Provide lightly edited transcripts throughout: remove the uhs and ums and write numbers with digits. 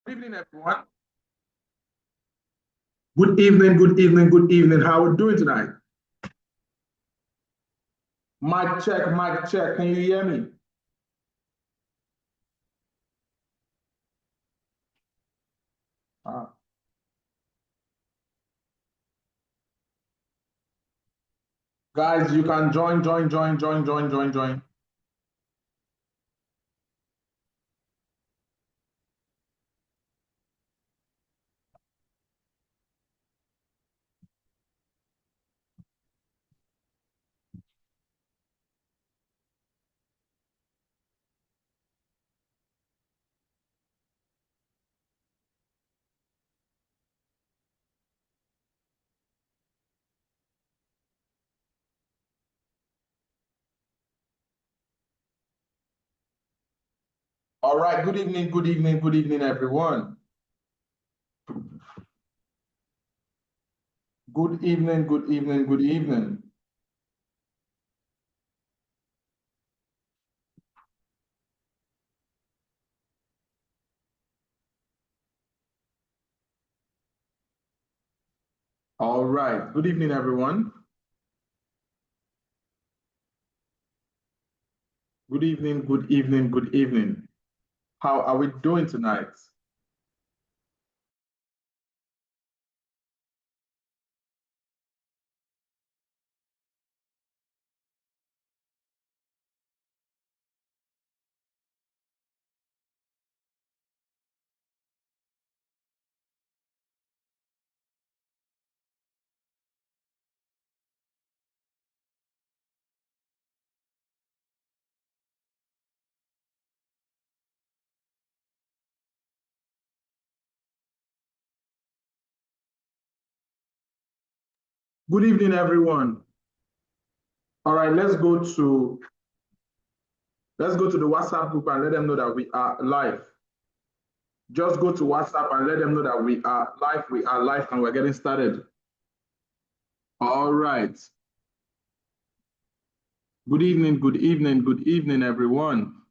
Good evening, everyone. Good evening, good evening, good evening. How are we doing tonight? Mic check, mic check. Can you hear me? Ah. Guys, you can join. All right, good evening, everyone. Good evening. All right, good evening, everyone. Good evening. How are we doing tonight? Good evening, everyone. All right, let's go to the WhatsApp group and let them know that we are live. Just go to WhatsApp and let them know that we are live, and we're getting started. All right. Good evening, everyone.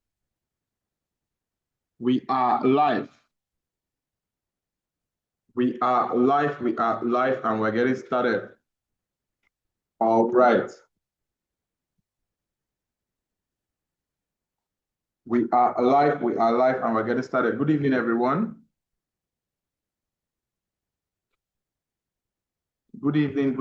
We are live. We are live, and we're getting started. All right. We are live, and we're getting started. Good evening, everyone. Good evening.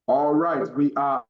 All right, we are.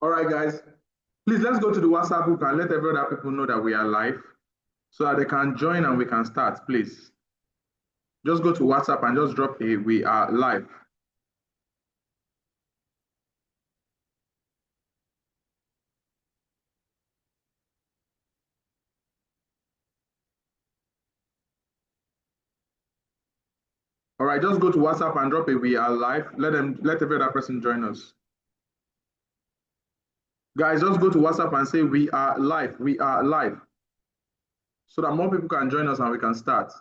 All right, guys. Please let's go to the WhatsApp group and let every other people know that we are live so that they can join and we can start, please. Just go to WhatsApp and just drop a we are live. All right, just go to WhatsApp and drop a we are live. Let every other person join us. Guys, just go to WhatsApp and say we are live. so that more people can join us and we can start.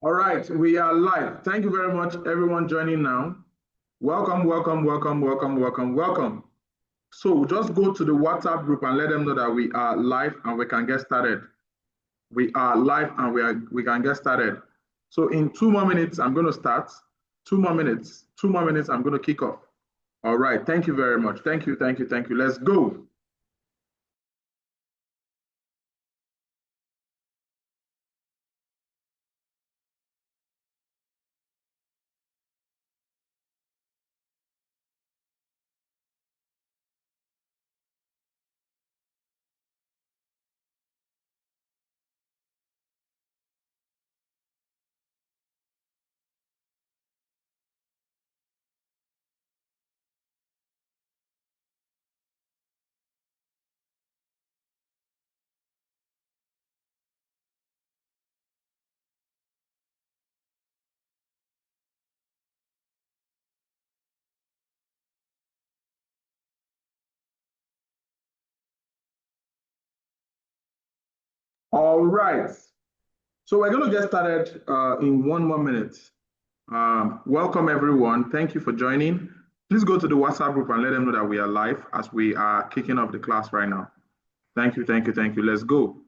All right, we are live. Thank you very much, everyone joining now. Welcome, welcome, welcome, welcome, welcome, welcome. So just go to the WhatsApp group and let them know that we are live and we can get started. We are live and we can get started. So in 2 more minutes, I'm going to start. 2 more minutes. 2 more minutes, I'm going to kick off. All right, thank you very much. Thank you, thank you, thank you. Let's go. All right. So we're going to get started in 1 more minute. Welcome, everyone. Thank you for joining. Please go to the WhatsApp group and let them know that we are live as we are kicking off the class right now. Thank you, thank you, thank you. Let's go.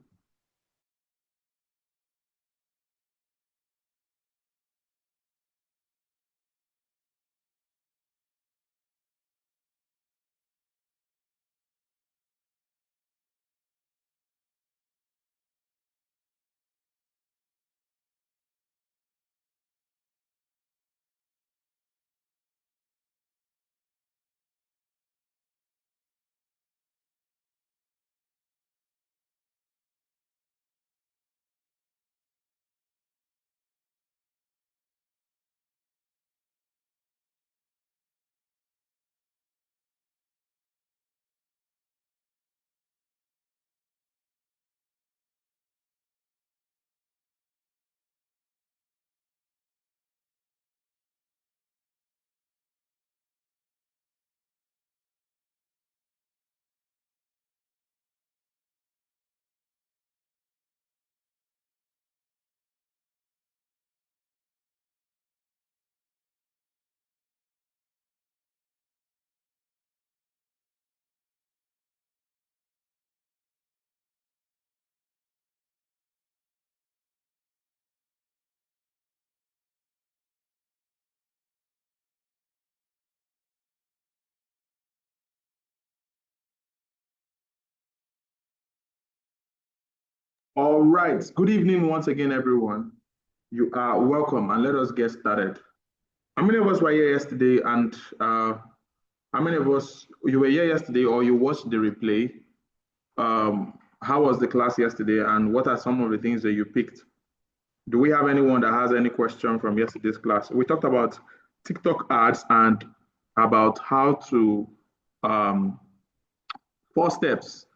All right. Good evening once again, everyone. You are welcome, and let us get started. How many of us were here yesterday, and how many of us, you were here yesterday or you watched the replay? how was the class yesterday and what are some of the things that you picked? Do we have anyone that has any question from yesterday's class? We talked about TikTok ads and about how to, 4 steps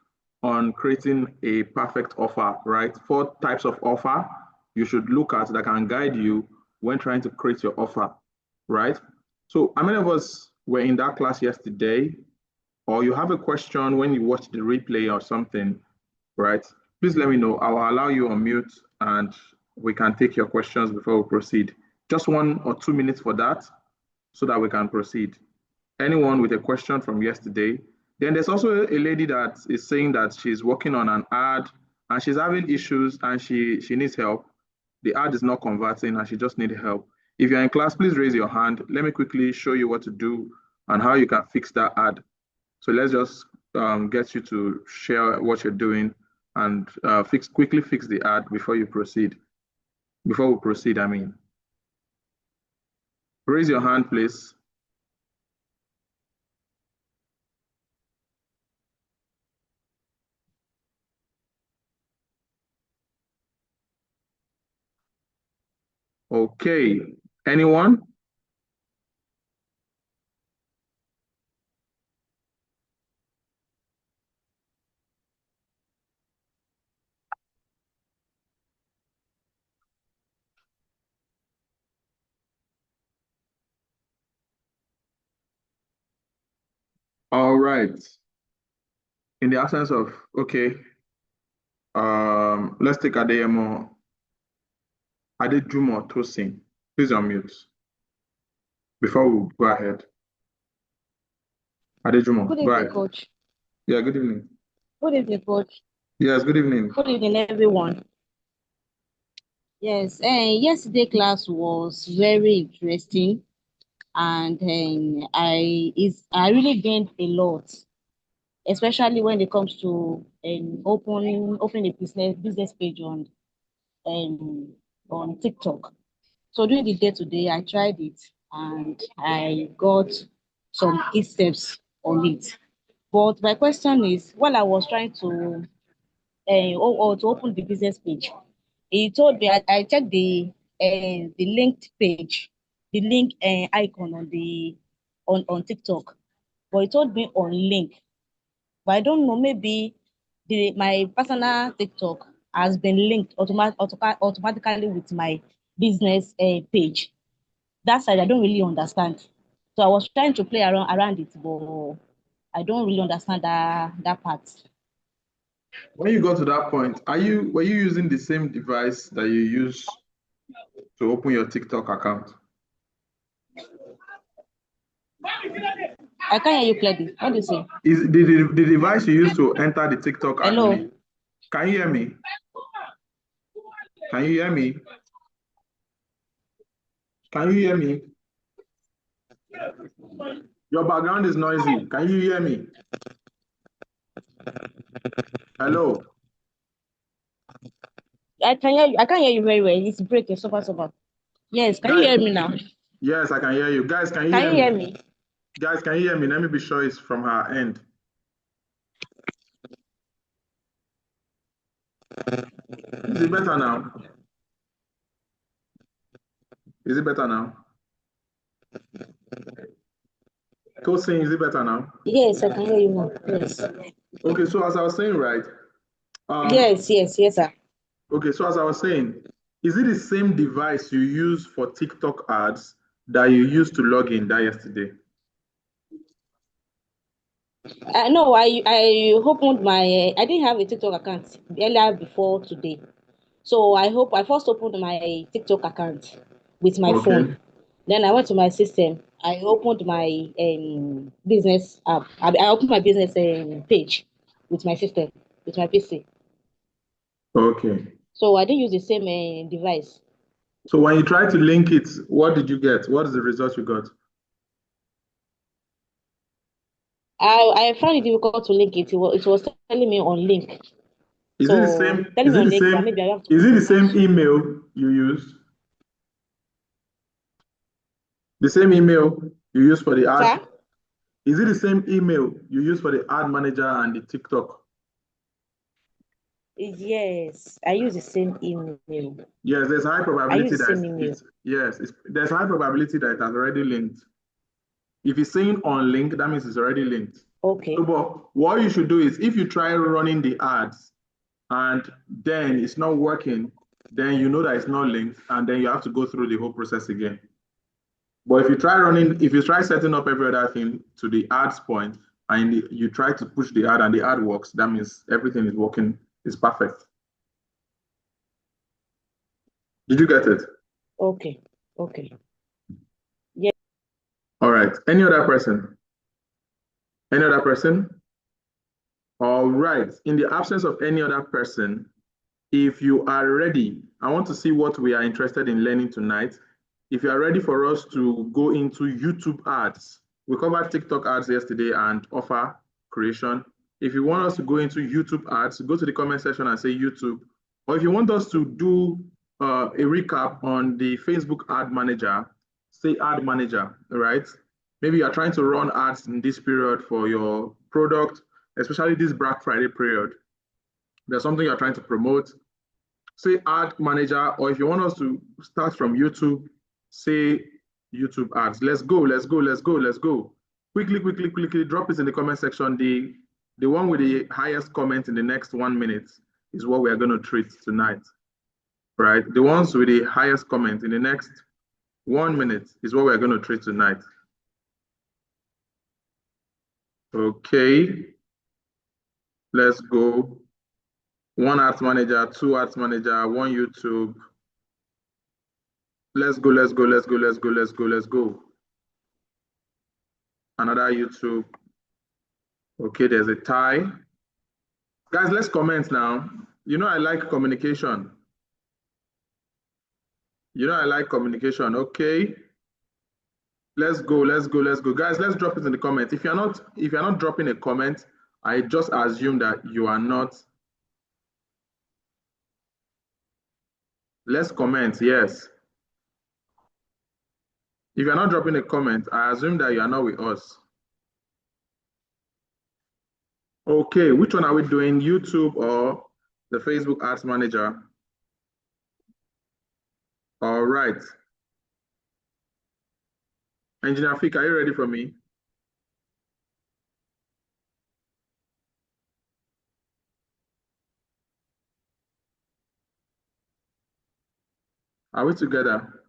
on creating a perfect offer, right? 4 types of offer you should look at that can guide you when trying to create your offer, right? So how many of us were in that class yesterday? Or you have a question when you watch the replay or something, right? Please let me know. I'll allow you on mute and we can take your questions before we proceed. Just 1 or 2 minutes for that so that we can proceed. Anyone with a question from yesterday? Then there's also a lady that is saying that she's working on an ad and she's having issues and she needs help. The ad is not converting and she just needs help. If you're in class, please raise your hand. Let me quickly show you what to do and how you can fix that ad. So let's just get you to share what you're doing and quickly fix the ad before you proceed. Before we proceed, I mean. Raise your hand, please. Okay, anyone? All right. In the absence of, okay, let's take Adejumo Tosin. Please unmute before we go ahead. Adejumo, Good go evening, ahead. Coach. Yeah, good evening. Good evening, Coach. Yes, good evening. Good evening, everyone. Yes, yesterday class was very interesting, and I really gained a lot, especially when it comes to opening a business page on TikTok. So during the day today, I tried it and I got some key steps on it. But my question is, while I was trying to or to open the business page, he told me I checked the linked page, the link icon on the on TikTok, but he told me on link. But I don't know, maybe my personal TikTok has been linked automatically with my business page. That side I don't really understand. So I was trying to play around it, but I don't really understand that part. When you got to that point, were you using the same device that you use to open your TikTok account? I can't hear you clearly. What do you say? Is the device you use to enter the TikTok Hello. admin? Can you hear me? Can you hear me? Can you hear me? Your background is noisy. Can you hear me? Hello. I can hear you. I can't hear you very well. It's breaking so far. Yes, can you Guys, hear me now? yes, I can hear you. Guys, can you Can hear you me? hear me? Guys, can you hear me? Let me be sure it's from her end. Is it better now? Is it better now? Tosin, is it better now? Yes, I can hear you now. Yes. Okay, so as I was saying, right? Yes, sir. Okay, so as I was saying, is it the same device you use for TikTok ads that you used to log in that yesterday? No, I opened I didn't have a TikTok account earlier before today. So I first opened my TikTok account with my Okay. phone. Then I went to my system. I opened my business app. I opened my business page with my system, with my PC. Okay. So I didn't use the same device. So when you try to link it, what did you get? What is the result you got? I found it difficult to link it. It was telling me on link. Is it the So same? telling Is me it the on link that same? maybe I have to Is put it the some same cash. email you used? The same email you use for the ad? Sir? Is it the same email you use for the ad manager and the TikTok? Yes, I use the same email. Yes, there's high I use probability the that same email. there's high probability that it has already linked. If it's saying on link, that means it's already linked. Okay. So, but what you should do is if you try running the ads and then it's not working, then you know that it's not linked, and then you have to go through the whole process again. But if you try setting up every other thing to the ads point, and you try to push the ad and the ad works, that means everything is working, is perfect. Did you get it? Okay. Okay. Yeah. All right. Any other person? Any other person? All right. In the absence of any other person, if you are ready, I want to see what we are interested in learning tonight. If you are ready for us to go into YouTube ads, we covered TikTok ads yesterday and offer creation. If you want us to go into YouTube ads, go to the comment section and say YouTube. Or if you want us to do a recap on the Facebook ad manager, say ad manager, right? Maybe you are trying to run ads in this period for your product, especially this Black Friday period. There's something you're trying to promote, say ad manager, or if you want us to start from YouTube, say YouTube ads. Let's go, let's go, let's go, let's go. Quickly, quickly, quickly, drop it in the comment section. The one with the highest comment in the next 1 minute is what we are going to treat tonight, right? The ones with the highest comment in the next 1 minute is what we're going to treat tonight. Okay, let's go. 1 ads manager, 2 ads manager, 1 YouTube. Let's go, let's go, let's go, let's go, let's go, let's go. Another YouTube. Okay, there's a tie. Guys, let's comment now. You know I like communication. You know I like communication. Okay. Let's go, let's go, let's go. Guys, let's drop it in the comments. If you're not dropping a comment, I just assume that you are not. Let's comment, yes. If you're not dropping a comment, I assume that you are not with us. Okay, which one are we doing? YouTube or the Facebook Ads Manager? All right. Engineer Fik, are you ready for me? Are we together?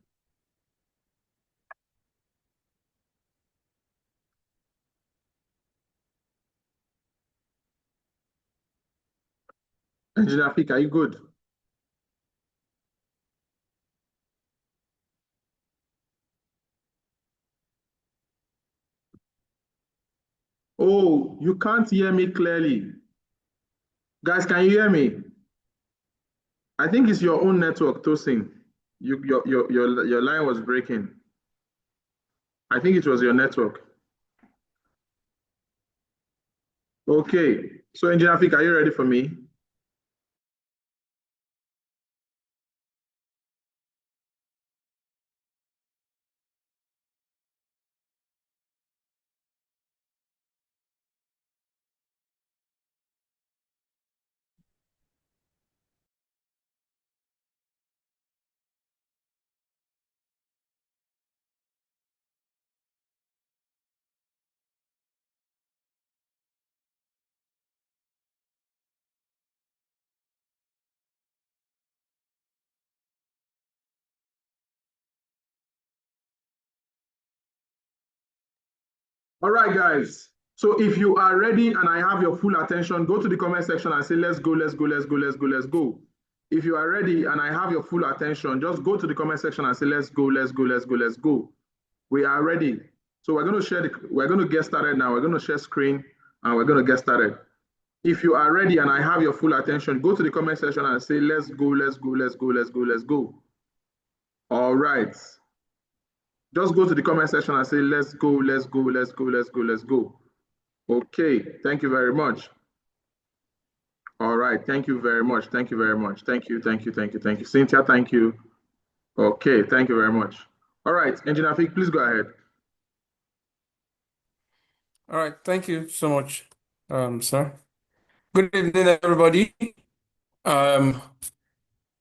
Engineer Fik, are you good? Oh, you can't hear me clearly. Guys, can you hear me? I think it's your own network, Tosin. Your line was breaking. I think it was your network. Okay, so Engineer Fik, are you ready for me? All right, guys. So if you are ready and I have your full attention, go to the comment section and say, let's go, let's go, let's go, let's go, let's go. If you are ready and I have your full attention, just go to the comment section and say, let's go, let's go, let's go, let's go. We are ready. So we're going to get started now. We're going to share screen and we're going to get started. If you are ready and I have your full attention, go to the comment section and say, let's go, let's go, let's go, let's go, let's go. All right. Just go to the comment section and say, let's go, let's go, let's go, let's go, let's go. Okay, thank you very much. All right, thank you very much. Thank you very much. Thank you, thank you, thank you, thank you. Cynthia, thank you. Okay, thank you very much. All right, Engineer Fik, please go ahead. All right, thank you so much, sir. Good evening, everybody. Um,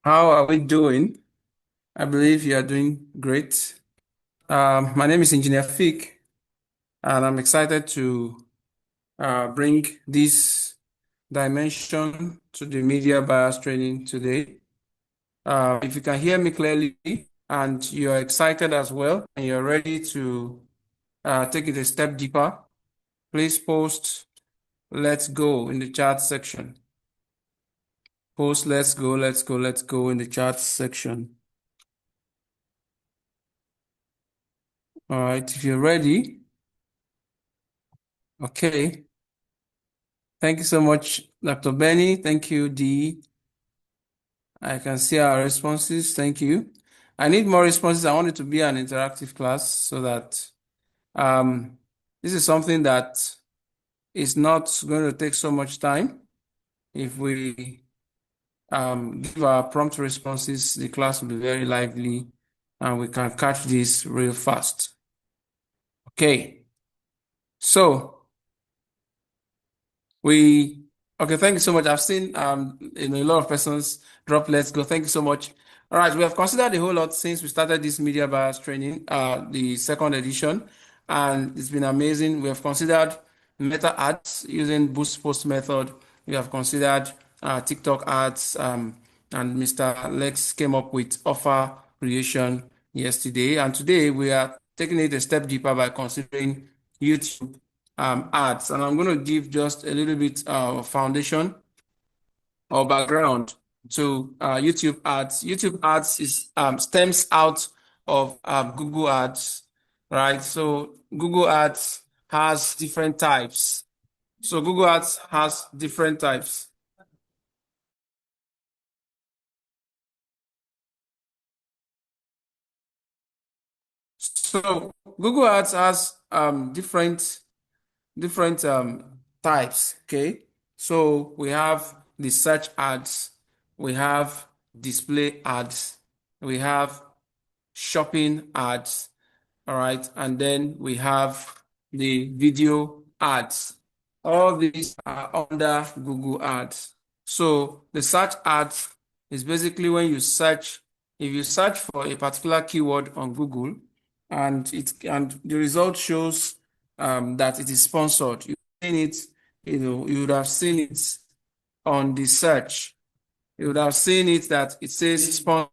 how are we doing? I believe you are doing great. My name is Engineer Fik, and I'm excited to bring this dimension to the media bias training today. If you can hear me clearly and you're excited as well, and you're ready to take it a step deeper, please post "Let's go" in the chat section. Post "Let's go, let's go, let's go" in the chat section. All right, if you're ready, okay. Thank you so much, Dr. Benny. Thank you, Dee. I can see our responses. Thank you. I need more responses. I want it to be an interactive class so that this is something that is not going to take so much time. If we give our prompt responses, the class will be very lively and we can catch this real fast. Okay. So thank you so much. I've seen a lot of persons drop "Let's go." Thank you so much. All right, we have considered a whole lot since we started this media bias training, the second edition, and it's been amazing. We have considered meta ads using boost post method. We have considered TikTok ads, and Mr. Lex came up with offer creation yesterday, and today we are taking it a step deeper by considering YouTube ads, and I'm going to give just a little bit of foundation or background to YouTube ads. YouTube ads is stems out of Google Ads, right? So Google Ads has different types. So Google Ads has different types. So Google Ads has different types. Okay, so we have the search ads, we have display ads, we have shopping ads, all right, and then we have the video ads. All these are under Google Ads. So the search ads is basically when you search, if you search for a particular keyword on Google and the result shows that it is sponsored. You've seen it, you would have seen it on the search. You would have seen it that it says sponsored.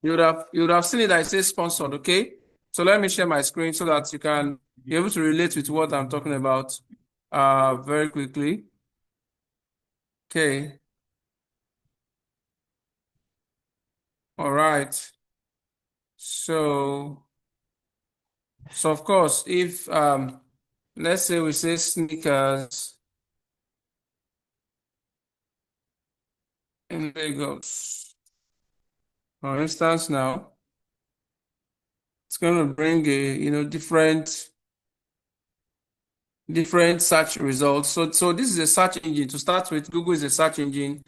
You would have seen it that it says sponsored, okay? So let me share my screen so that you can be able to relate with what I'm talking about very quickly. Okay. All right. So of course, if let's say we say sneakers in Lagos, for instance, now it's going to bring a different search results. So this is a search engine. To start with, Google is a search engine.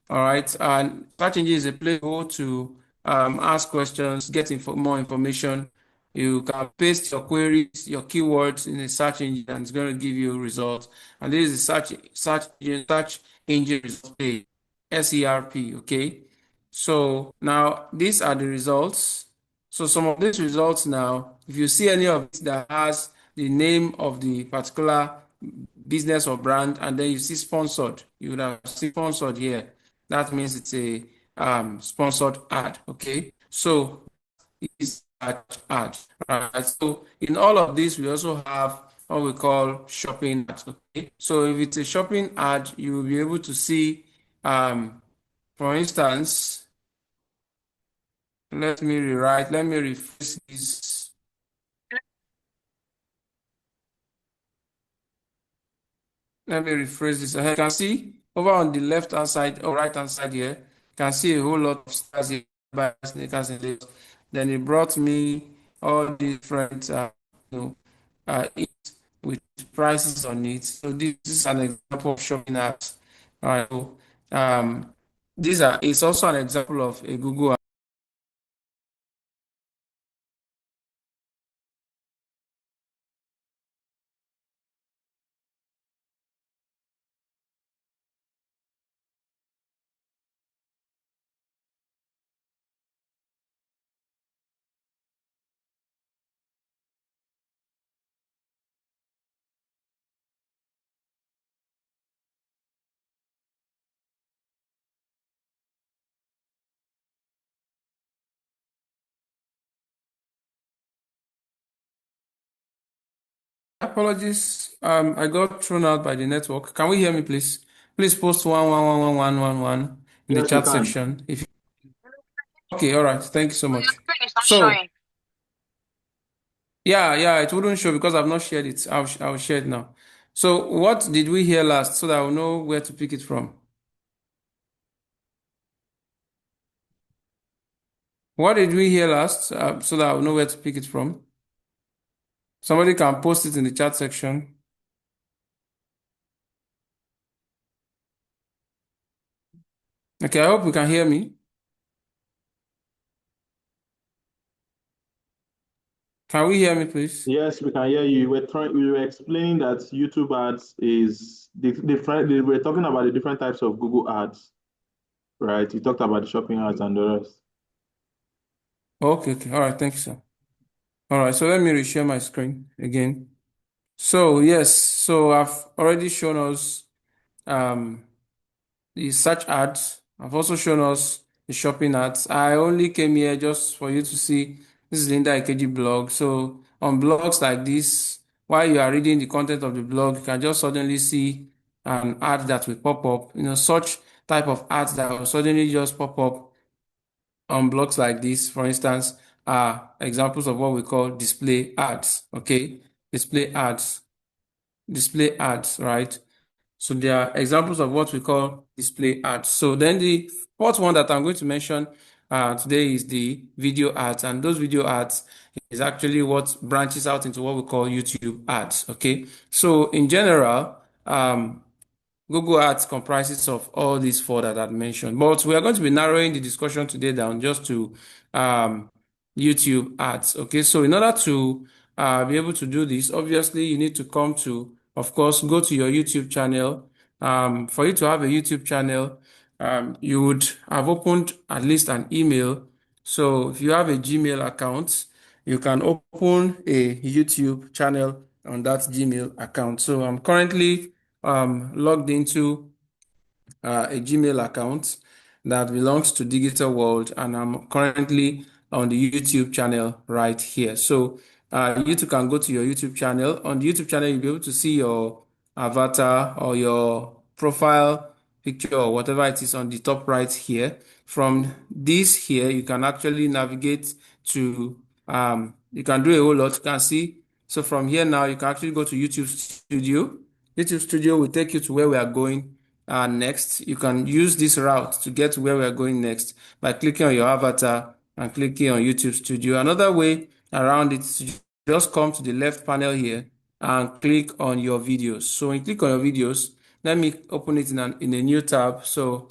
All right, and search engine is a place to ask questions, get more information. You can paste your queries, your keywords in a search engine, and it's going to give you results. And this is a search engine results page, SERP. Okay, so now these are the results. So some of these results now, if you see any of it that has the name of the particular business or brand, and then you see sponsored, you would have seen sponsored here. That means it's a sponsored ad. Okay, so it's ad. Right. So in all of this, we also have what we call shopping ads. Okay, so if it's a shopping ad, you will be able to see, for instance, let me rephrase this. Let me rephrase this. You can see over on the left hand side or right hand side here, you can see a whole lot of stars here by sneakers and this. Then it brought me all different it with prices on it. So this is an example of shopping apps. All right. So, it's also an example of a Google app. Apologies. I got thrown out by the network. Can we hear me, please? Please post 1111111 in the Yes, we chat can. section. If okay, all right. Thank you so Your much. screen is not So, showing. yeah, it wouldn't show because I've not shared it. I'll share it now. So, what did we hear last so that I'll know where to pick it from? What did we hear last so that I'll know where to pick it from? Somebody can post it in the chat section. Okay, I hope you can hear me. Can we hear me, please? Yes, we can hear you. We were explaining that YouTube ads is different. We were talking about the different types of Google ads, right? We talked about the shopping ads and the rest. Okay. All right. Thank you, sir. All right. So let me reshare my screen again. So yes, so I've already shown us um, the search ads. I've also shown us the shopping ads. I only came here just for you to see this is Linda Ikeji blog. So on blogs like this, while you are reading the content of the blog, you can just suddenly see an ad that will pop up. Such type of ads that will suddenly just pop up on blogs like this, for instance, are examples of what we call display ads. Okay, display ads, right? So they are examples of what we call display ads. So then the fourth one that I'm going to mention today is the video ads, and those video ads is actually what branches out into what we call YouTube ads. Okay, so in general, Google Ads comprises of all these four that I've mentioned, but we are going to be narrowing the discussion today down just to um, YouTube ads. Okay, so in order to be able to do this, obviously you need to come to, of course, go to your YouTube channel. For you to have a YouTube channel, you would have opened at least an email. So if you have a Gmail account, you can open a YouTube channel on that Gmail account. So I'm currently logged into a Gmail account that belongs to Digital World, and I'm currently on the YouTube channel right here. So you too can go to your YouTube channel. On the YouTube channel, you'll be able to see your avatar or your profile picture or whatever it is on the top right here. From this here, you can actually navigate to, you can do a whole lot. You can see. So from here now, you can actually go to YouTube Studio. YouTube Studio will take you to where we are going next. You can use this route to get to where we are going next by clicking on your avatar and clicking on YouTube Studio. Another way around it is to just come to the left panel here and click on your videos. So when you click on your videos, let me open it in a new tab. So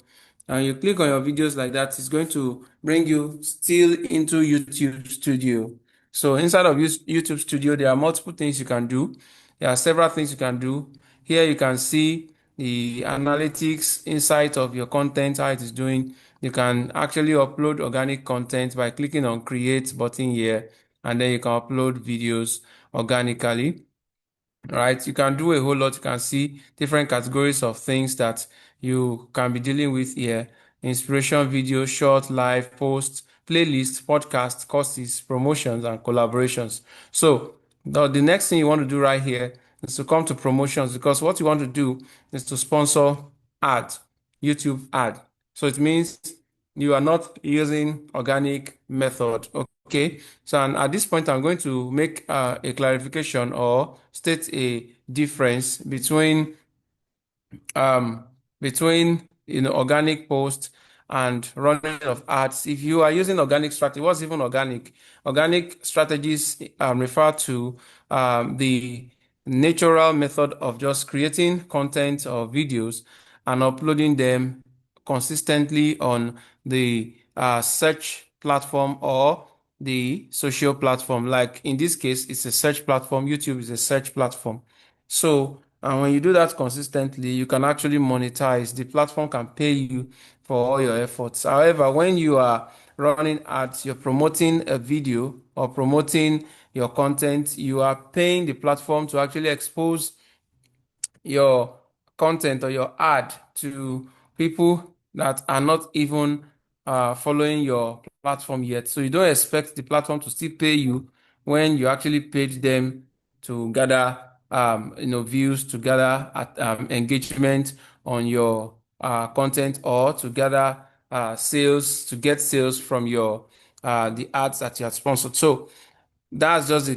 you click on your videos like that, it's going to bring you still into YouTube Studio. So inside of YouTube Studio, there are multiple things you can do. There are several things you can do. Here you can see the analytics insight of your content, how it is doing. You can actually upload organic content by clicking on create button here, and then you can upload videos organically. Right, you can do a whole lot. You can see different categories of things that you can be dealing with here: inspiration video, short, live, post, playlist, podcast, courses, promotions, and collaborations. So the next thing you want to do right here is to come to promotions, because what you want to do is to sponsor ad, YouTube ad. So it means you are not using organic method. Okay, so and at this point, I'm going to make a clarification or state a difference um, between organic post and running of ads. If you are using organic strategy, what's even organic? Organic strategies refer to the natural method of just creating content or videos and uploading them consistently on the search platform or the social platform. Like in this case, it's a search platform. YouTube is a search platform. So when you do that consistently, you can actually monetize. The platform can pay you for all your efforts. However, when you are running ads, you're promoting a video or promoting your content, you are paying the platform to actually expose your content or your ad to people that are not even following your platform yet. So you don't expect the platform to still pay you when you actually paid them to gather views, to gather engagement on your content, or to gather sales, to get sales from your the ads that you have sponsored. So that's just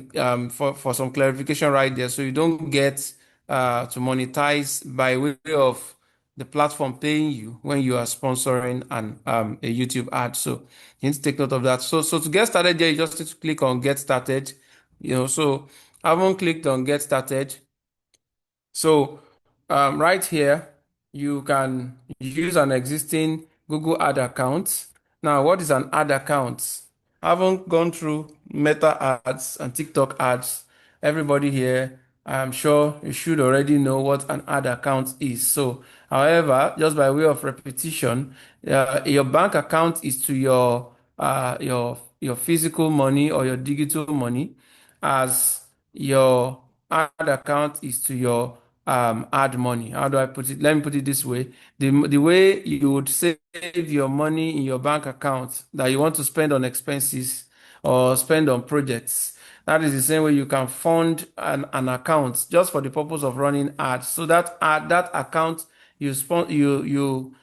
for some clarification right there. So you don't get to monetize by way of the platform paying you when you are sponsoring a YouTube ad. So you need to take note of that. So to get started there, you just need to click on Get Started. So I haven't clicked on Get Started. So right here, you can use an existing Google Ad account. Now, what is an ad account? I haven't gone through Meta ads and TikTok ads. Everybody here, I'm sure you should already know what an ad account is. So, however, just by way of repetition, your bank account is to your physical money or your digital money, as your ad account is to your ad money. How do I put it? Let me put it this way. The way you would save your money in your bank account that you want to spend on expenses or spend on projects, that is the same way you can fund an account just for the purpose of running ads. So that account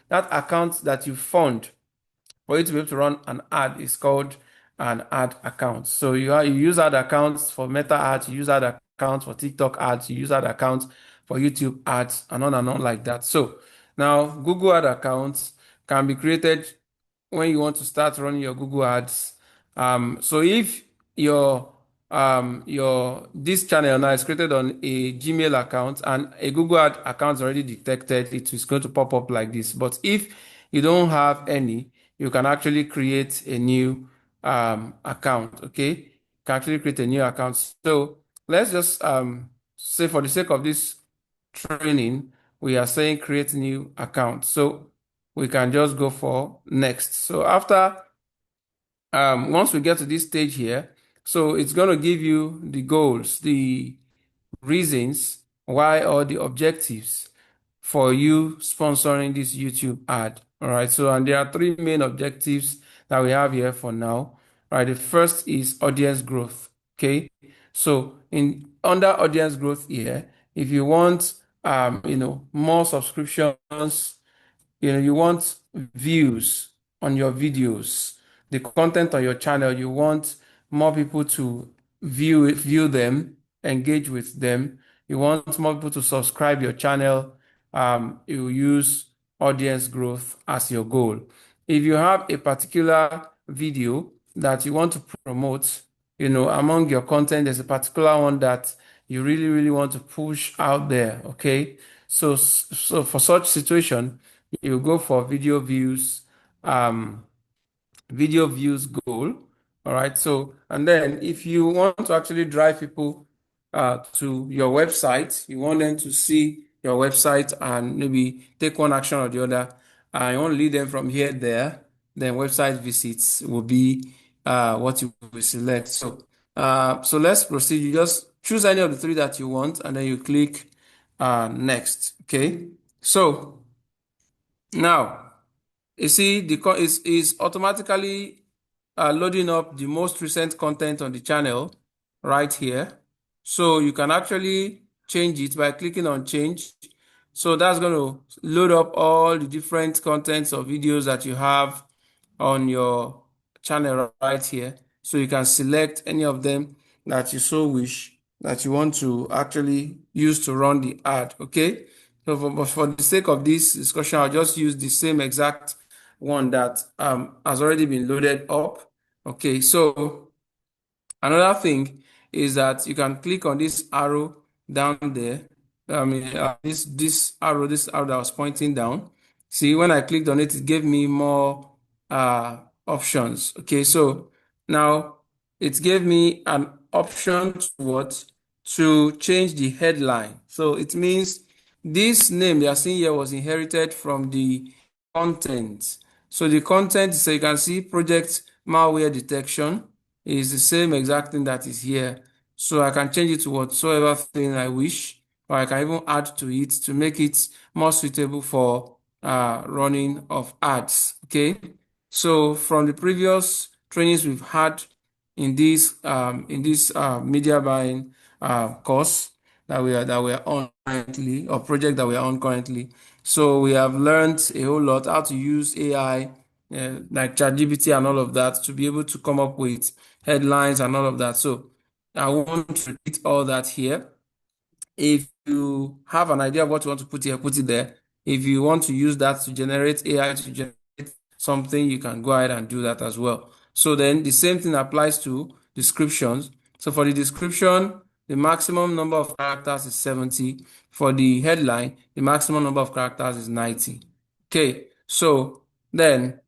that account that you fund for you to be able to run an ad is called an ad account. So you use ad accounts for Meta ads, you use ad accounts for TikTok ads, you use ad accounts for YouTube ads, and on like that. So now Google ad accounts can be created when you want to start running your Google ads. So if your this channel now is created on a Gmail account and a Google ad account is already detected, it is going to pop up like this. But if you don't have any, you can actually create a new account. Okay, you can actually create a new account. So let's just say, for the sake of this training, we are saying create new account. So we can just go for next. So after once we get to this stage here, so it's going to give you the goals, the reasons why, or the objectives for you sponsoring this YouTube ad. All right. So, and there are three main objectives that we have here for now. All right. The first is audience growth. Okay. So under audience growth here, if you want, more subscriptions, you want views on your videos, the content on your channel, you want more people to view them, engage with them. You want more people to subscribe your channel. You use audience growth as your goal. If you have a particular video that you want to promote, among your content, there's a particular one that you really, really want to push out there. Okay. So for such situation, you go for video views goal. All right. So, and then if you want to actually drive people to your website, you want them to see your website and maybe take one action or the other, you want to lead them from here there, then website visits will be what you will select. So let's proceed. You just choose any of the three that you want, and then you click next. Okay. So now, you see, is automatically loading up the most recent content on the channel right here. So you can actually change it by clicking on change. So that's going to load up all the different contents or videos that you have on your channel right here. So you can select any of them that you so wish that you want to actually use to run the ad. Okay. So for the sake of this discussion, I'll just use the same exact one that has already been loaded up. Okay, so another thing is that you can click on this arrow down there. This arrow that was pointing down. See, when I clicked on it, it gave me more options. Okay, so now it gave me an option to change the headline. So it means this name you are seeing here was inherited from the content. So the content, so you can see project malware detection is the same exact thing that is here. So I can change it to whatsoever thing I wish, or I can even add to it to make it more suitable for running of ads. Okay. So from the previous trainings we've had in this media buying course, that we are on currently, or project that we are on currently. So we have learned a whole lot how to use AI, like ChatGPT and all of that, to be able to come up with headlines and all of that. So I won't repeat all that here. If you have an idea of what you want to put here, put it there. If you want to use that to generate AI to generate something, you can go ahead and do that as well. So then the same thing applies to descriptions. So for the description, the maximum number of characters is 70. For the headline, the maximum number of characters is 90. Okay, so then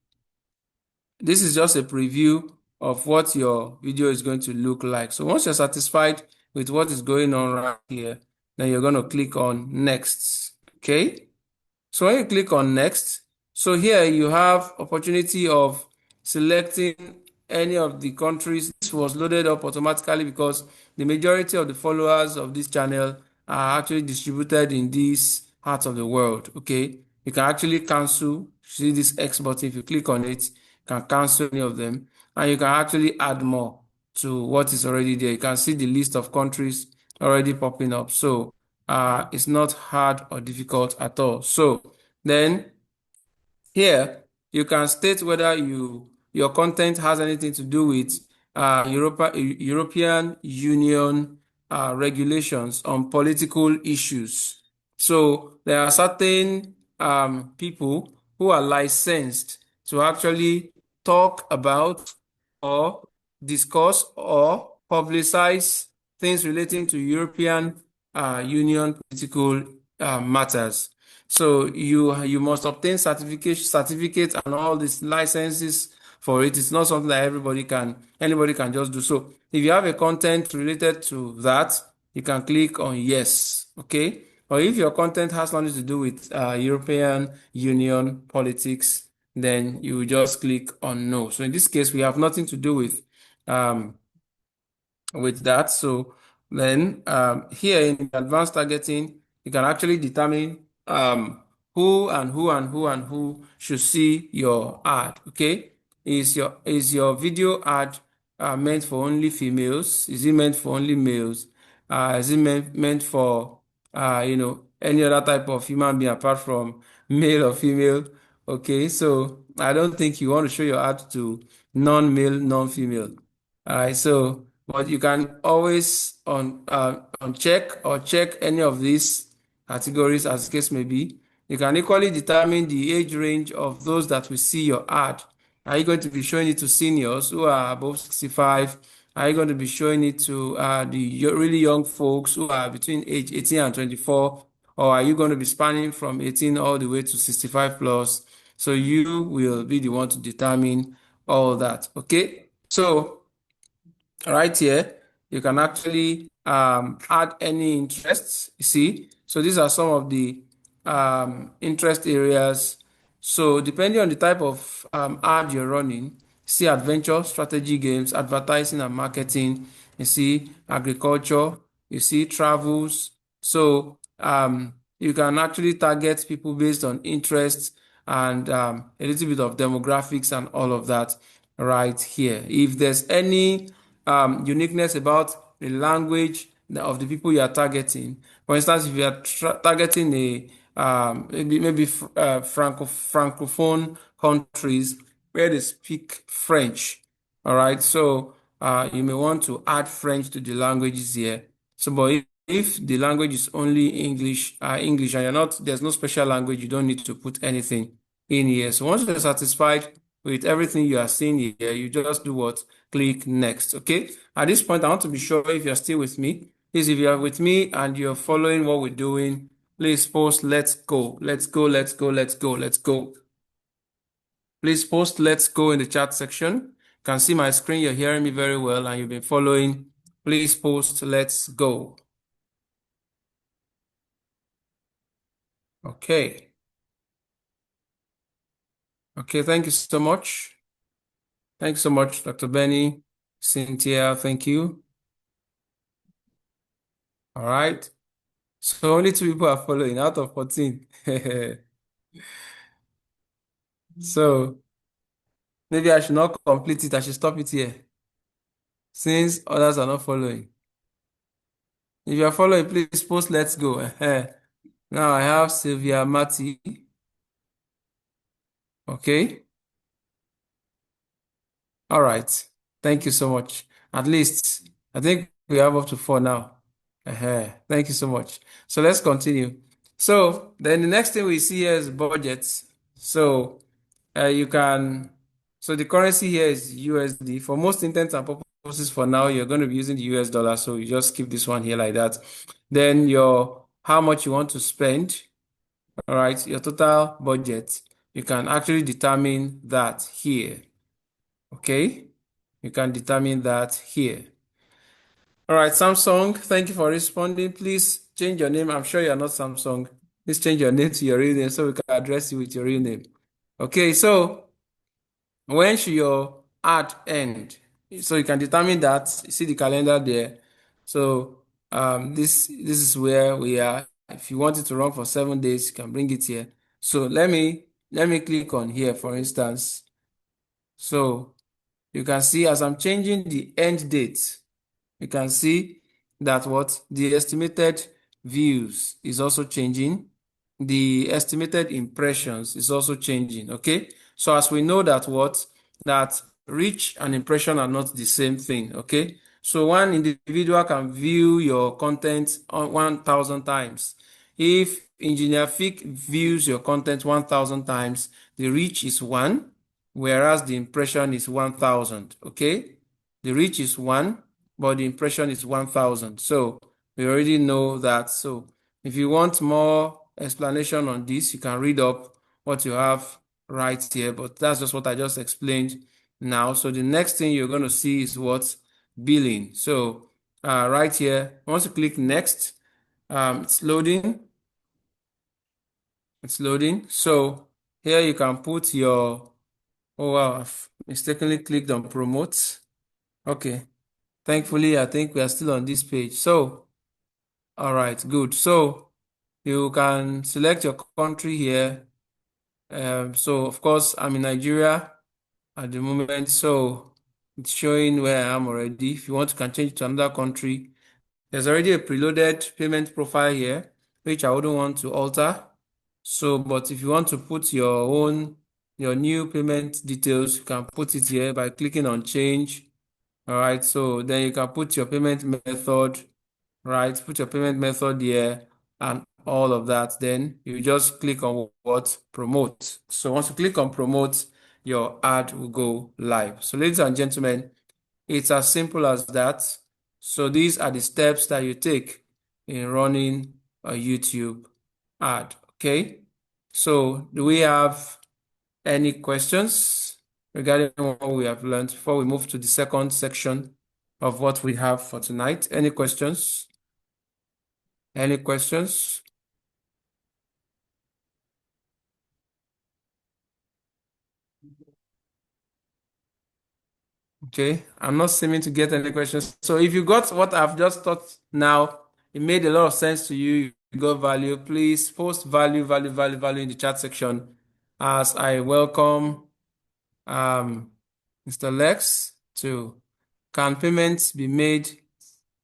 this is just a preview of what your video is going to look like. So once you're satisfied with what is going on right here, then you're going to click on next. Okay. So when you click on next, so here you have opportunity of selecting any of the countries. This was loaded up automatically because the majority of the followers of this channel are actually distributed in these parts of the world. Okay. You can actually cancel. See this X button. If you click on it, you can cancel any of them, and you can actually add more to what is already there. You can see the list of countries already popping up. So it's not hard or difficult at all. So then here you can state whether your content has anything to do with European Union regulations on political issues. So there are certain people who are licensed to actually talk about or discuss or publicize things relating to European Union political matters. So you must obtain certificates and all these licenses for it. It's not something that anybody can just do. So if you have a content related to that, you can click on yes. Okay. Or if your content has nothing to do with European Union politics, then you just click on no. So in this case, we have nothing to do um, with that. So then here in advanced targeting, you can actually determine who and who and who and who should see your ad. Okay, is your video ad meant for only females? Is it meant for only males? Is it meant for any other type of human being apart from male or female? Okay, so I don't think you want to show your ad to non-male, non-female. All right, so but you can always uncheck or check any of these categories as the case may be. You can equally determine the age range of those that will see your ad. Are you going to be showing it to seniors who are above 65? Are you going to be showing it to the really young folks who are between age 18 and 24? Or are you going to be spanning from 18 all the way to 65 plus? So you will be the one to determine all that. Okay, so right here, you can actually add any interests, you see. So these are some of the interest areas. So depending on the type of ad you're running, see adventure, strategy games, advertising and marketing, you see agriculture, you see travels. So you can actually target people based on interests and a little bit of demographics and all of that right here. If there's any uniqueness about the language of the people you are targeting, for instance, if you are targeting a maybe francophone countries where they speak French, all right, so you may want to add French to the languages here. So, but if the language is only English, and there's no special language, you don't need to put anything in here. So once you're satisfied with everything you are seeing here, you just do what? Click next. Okay. At this point, I want to be sure if you're still with me. Please, if you are with me and you're following what we're doing, please post let's go. Let's go, let's go, let's go, let's go. Please post let's go in the chat section. You can see my screen, you're hearing me very well, and you've been following. Please post let's go. Okay. Okay, thank you so much. Thanks so much, Dr. Benny, Cynthia, thank you. All right. So only 2 people are following out of 14. So maybe I should not complete it. I should stop it here since others are not following. If you are following, please post let's go. Now I have Sylvia Mati. Okay. All right. Thank you so much. At least I think we have up to 4 now. Thank you so much. So let's continue. So then the next thing we see here is budgets. So you can, so the currency here is USD. For most intents and purposes for now, you're going to be using the US dollar. So you just keep this one here like that. Then how much you want to spend. All right, your total budget. You can actually determine that here. Okay, you can determine that here. All right, Samsung, thank you for responding. Please change your name. I'm sure you're not Samsung. Please change your name to your real name so we can address you with your real name. Okay, so when should your ad end? So you can determine that. You see the calendar there. So this is where we are. If you want it to run for 7 days, you can bring it here. So let me click on here, for instance. So you can see as I'm changing the end date, you can see that what the estimated views is also changing. The estimated impressions is also changing. Okay. So as we know that that reach and impression are not the same thing. Okay. So one individual can view your content on 1,000 times. If Engineer Fick views your content 1,000 times, the reach is 1, whereas the impression is 1,000. Okay. The reach is 1, but the impression is 1,000. So we already know that. So if you want more explanation on this, you can read up what you have right here, but that's just what I just explained now. So the next thing you're going to see is what? Billing. So right here, once you click next, it's loading. It's loading. So here you can put your, oh wow, I've mistakenly clicked on promote. Okay. Thankfully, I think we are still on this page. So, all right, good. So you can select your country here. So of course, I'm in Nigeria at the moment. So it's showing where I am already. If you want, you can change it to another country. There's already a preloaded payment profile here, which I wouldn't want to alter. So, but if you want to put your new payment details, you can put it here by clicking on change. All right, so then you can put your payment method, right? Put your payment method here and all of that. Then you just click on what? Promote. So once you click on promote, your ad will go live. So ladies and gentlemen, it's as simple as that. So these are the steps that you take in running a YouTube ad, okay? So do we have any questions regarding what we have learned before we move to the second section of what we have for tonight? Any questions? Any questions? Okay, I'm not seeming to get any questions. So if you got what I've just taught now, it made a lot of sense to you, you got value, please post value in the chat section as I welcome Mr. Lex to can payments be made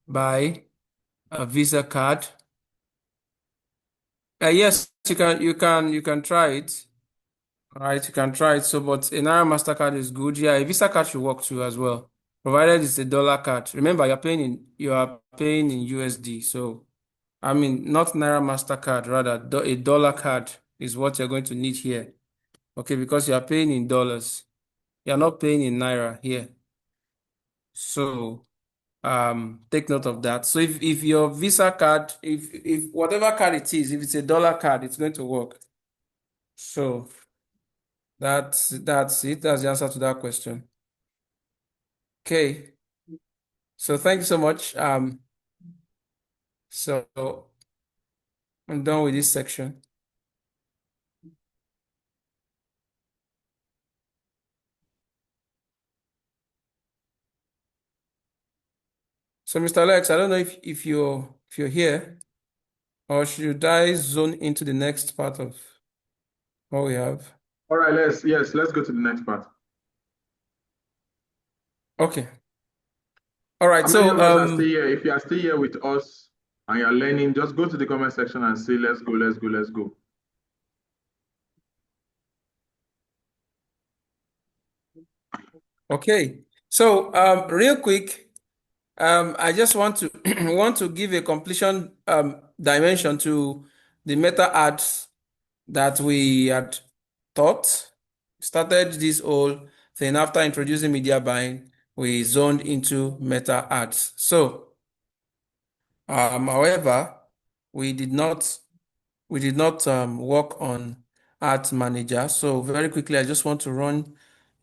by a Visa card? Yes, you can try it. All right, you can try it. So, but a Naira MasterCard is good. Yeah, a Visa card should work too as well, provided it's a dollar card. Remember, you are paying in USD. So, I mean, not Naira MasterCard, rather a dollar card is what you're going to need here. Okay, because you are paying in dollars. You are not paying in Naira here. So, take note of that. So if your Visa card, if whatever card it is, if it's a dollar card, it's going to work. So that's it. That's the answer to that question. Okay. So thank you so much. So I'm done with this section. So Mr. Alex, I don't know if you're here, or should I zone into the next part of what we have? All right, let's go to the next part. Okay. All right. How So many of us are still here? If you are still here with us, and you're learning, just go to the comment section and say, let's go, let's go, let's go. Okay. So real quick, I just want to want to give a completion dimension to the meta ads that we had taught. Started this whole thing after introducing media buying, we zoned into meta ads. So, however, we did not work on Ads Manager. So very quickly, I just want to run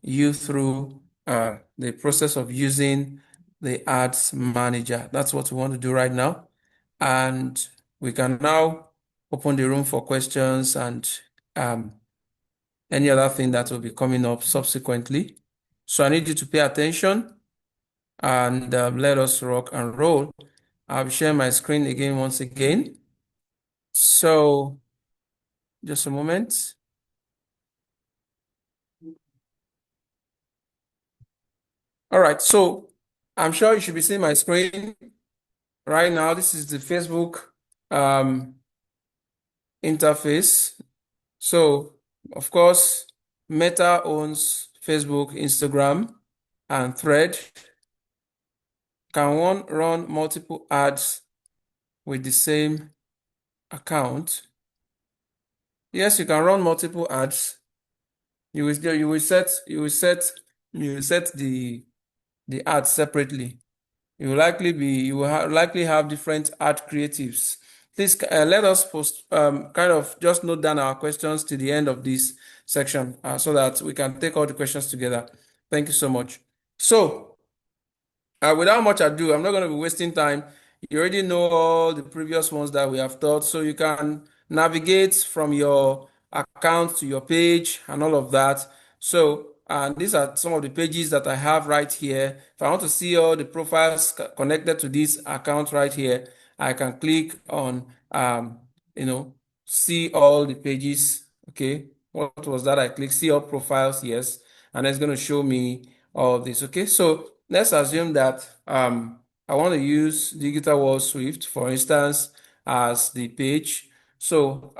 you through the process of using the Ads Manager. That's what we want to do right now. And we can now open the room for questions and any other thing that will be coming up subsequently. So I need you to pay attention and let us rock and roll. I'll share my screen again once again. So just a moment. All right, so I'm sure you should be seeing my screen right now. This is the Facebook interface. So, of course, Meta owns Facebook, Instagram, and Thread. Can one run multiple ads with the same account? Yes, you can run multiple ads. You will set the ads separately. You will likely have different ad creatives. Please let us post kind of just note down our questions to the end of this section so that we can take all the questions together. Thank you so much. So without much ado, I'm not going to be wasting time. You already know all the previous ones that we have taught, so you can navigate from your account to your page and all of that. So, and these are some of the pages that I have right here. If I want to see all the profiles connected to this account right here, I can click on, see all the pages. Okay, what was that? I click see all profiles, yes, and it's going to show me all of this. Okay, so let's assume that I want to use Digital Wall Swift, for instance, as the page. So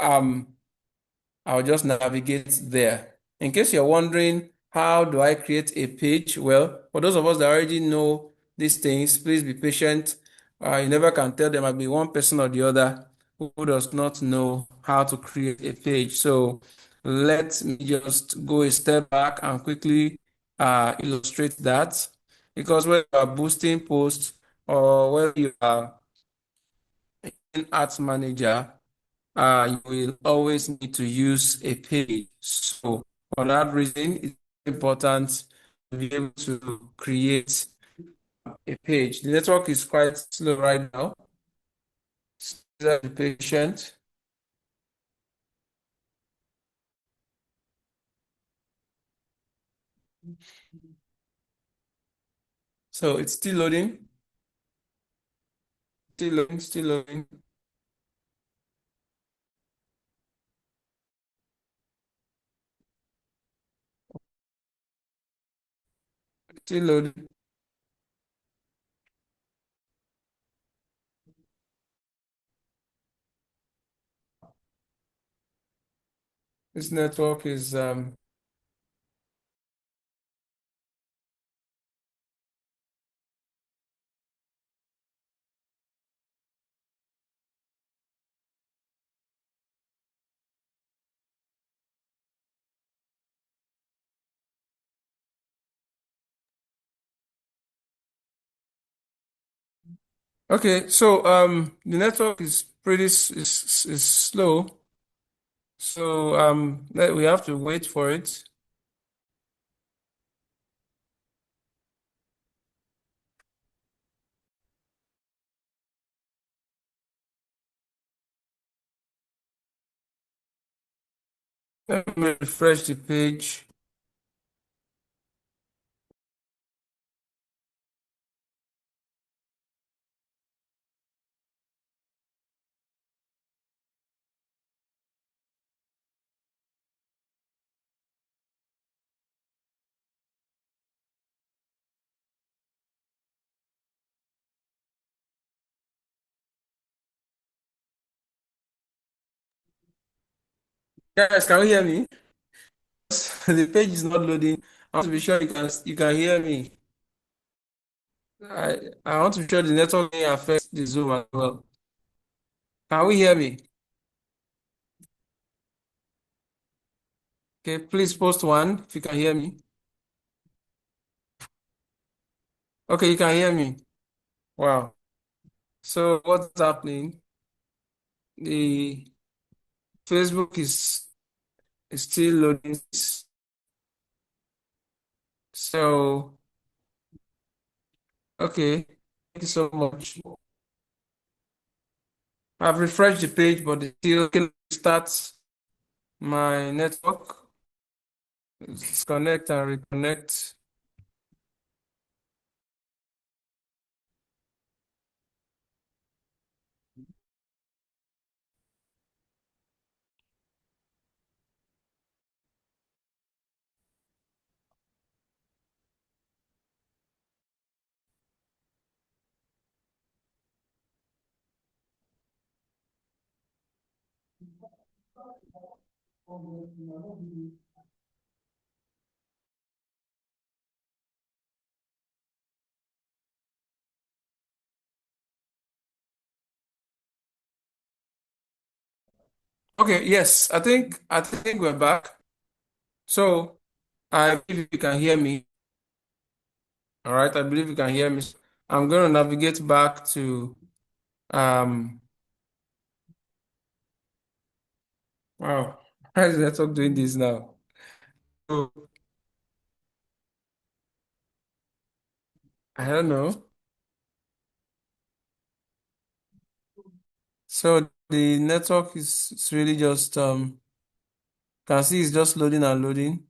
I'll just navigate there. In case you're wondering, how do I create a page? Well, for those of us that already know these things, please be patient. You never can tell. There might be one person or the other who does not know how to create a page. So let me just go a step back and quickly illustrate that. Because when you are boosting posts or when you are in Ads Manager, you will always need to use a page. So for that reason, it's important to be able to create a page. The network is quite slow right now. So be patient. So it's still loading, still loading, still loading. Still loading. This network is okay. So the network is pretty is slow. So we have to wait for it. Let me refresh the page. Guys, can you hear me? The page is not loading. I want to be sure you can hear me. I want to be sure the network may affect the Zoom as well. Can we hear me? Okay, please post one if you can hear me. Okay, you can hear me. Wow. So what's happening? The Facebook is still loading. So okay, thank you so much. I've refreshed the page, but it still can start my network. Disconnect and reconnect. Okay, yes, I think we're back. So I believe you can hear me. All right, I believe you can hear me. I'm going to navigate back to wow, how is the network doing this now? So, I don't know. So the network is really just can see it's just loading and loading.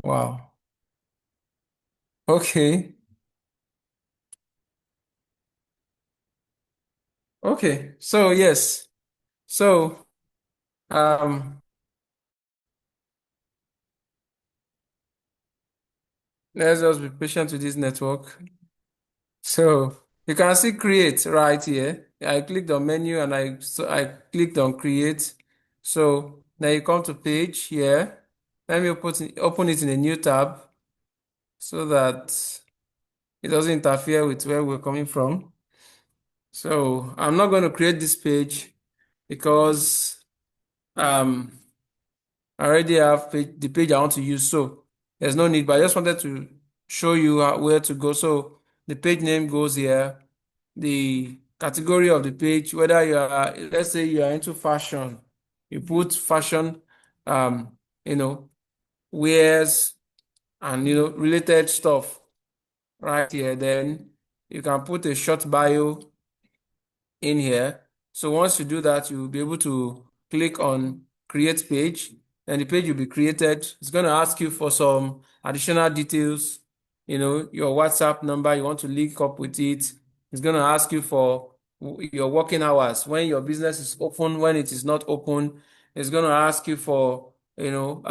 Wow. Okay. Okay. So yes. So um let's just be patient with this network. So you can see create right here. I clicked on menu and I clicked on create. So now you come to page here. Let me open it in a new tab so that it doesn't interfere with where we're coming from. So I'm not going to create this page because um, I already have the page I want to use. So there's no need, but I just wanted to show you where to go. So the page name goes here. The category of the page, whether you are, let's say you are into fashion, you put fashion, um, you know, wears and, related stuff right here. Then you can put a short bio in here. So once you do that, you'll be able to click on create page and the page will be created. It's going to ask you for some additional details, your WhatsApp number, you want to link up with it. It's going to ask you for your working hours, when your business is open, when it is not open. It's going to ask you for, a whole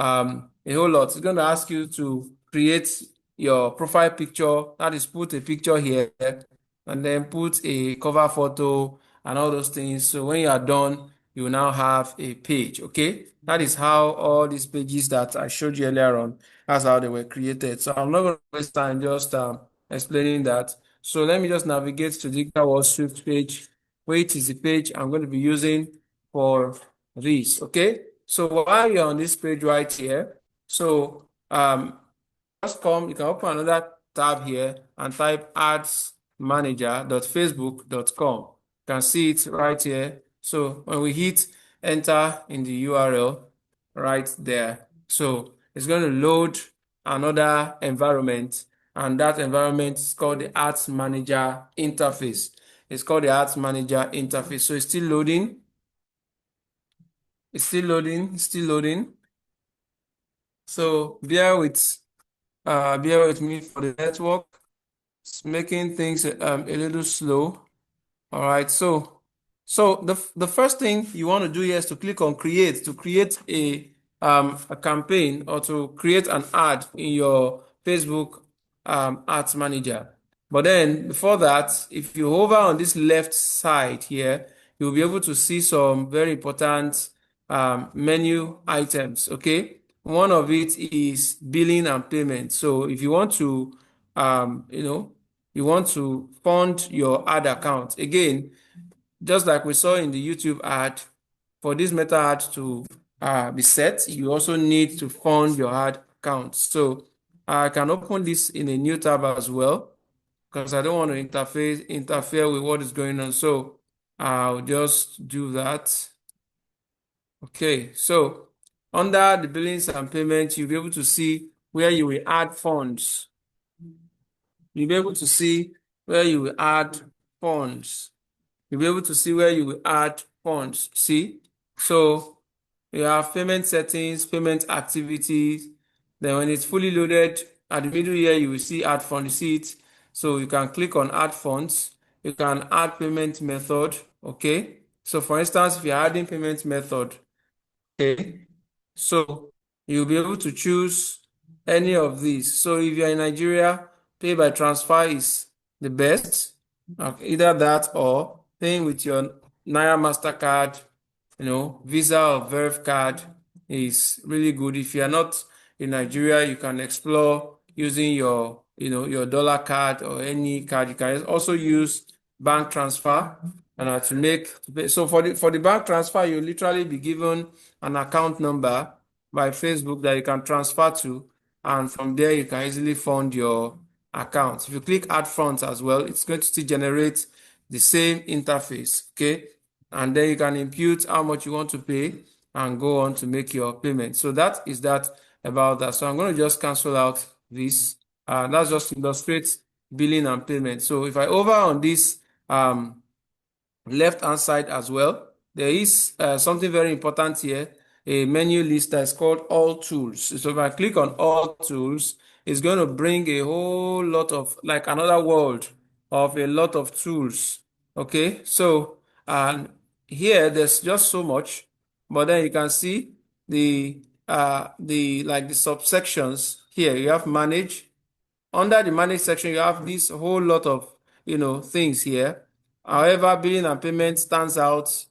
lot. It's going to ask you to create your profile picture. That is, put a picture here and then put a cover photo and all those things. So when you are done, you will now have a page. Okay, that is how all these pages that I showed you earlier on, that's how they were created. So I'm not going to waste time just explaining that. So let me just navigate to the Digital Wall Swift page, which is the page I'm going to be using for this. Okay, so while you're on this page right here, so you can open another tab here and type adsmanager.facebook.com. You can see it right here. So when we hit enter in the URL right there, so it's going to load another environment, and that environment is called the Ads Manager interface. It's called the Ads Manager interface. So it's still loading. It's still loading. It's still loading. So bear with me for the network. It's making things a little slow. All right. So the first thing you want to do here is to click on create to create a campaign or to create an ad in your Facebook ads manager. But then before that, if you hover on this left side here, you'll be able to see some very important menu items. Okay, one of it is billing and payment. So if you want to, you want to fund your ad account again, just like we saw in the YouTube ad, for this meta ad to be set, you also need to fund your ad account. So I can open this in a new tab as well, because I don't want to interfere with what is going on. So I'll just do that. Okay, so under the billings and payments, you'll be able to see where you will add funds. You'll be able to see where you will add funds. You'll be able to see where you will add funds. See? So you have payment settings, payment activities. Then when it's fully loaded, at the middle here, you will see add fund. You see it. So you can click on add funds. You can add payment method. Okay. So for instance, if you're adding payment method, okay, so you'll be able to choose any of these. So if you're in Nigeria, pay by transfer is the best. Either that or paying with your Naira MasterCard, Visa or Verif card is really good. If you're not in Nigeria, you can explore using your dollar card or any card. You can also use bank transfer and to pay. So for the bank transfer, you literally be given an account number by Facebook that you can transfer to, and from there you can easily fund your account. If you click add funds as well, it's going to still generate the same interface, okay? And then you can impute how much you want to pay and go on to make your payment. So that is that about that. So I'm going to just cancel out this. That's just to illustrate billing and payment. So if I hover on this left hand side as well, there is something very important here, a menu list that's called all tools. So if I click on all tools, it's going to bring a whole lot of, like, another world of a lot of tools. Okay, so here there's just so much, but then you can see the subsections here. You have manage. Under the manage section, you have this whole lot of things here. However, billing and payment stands out,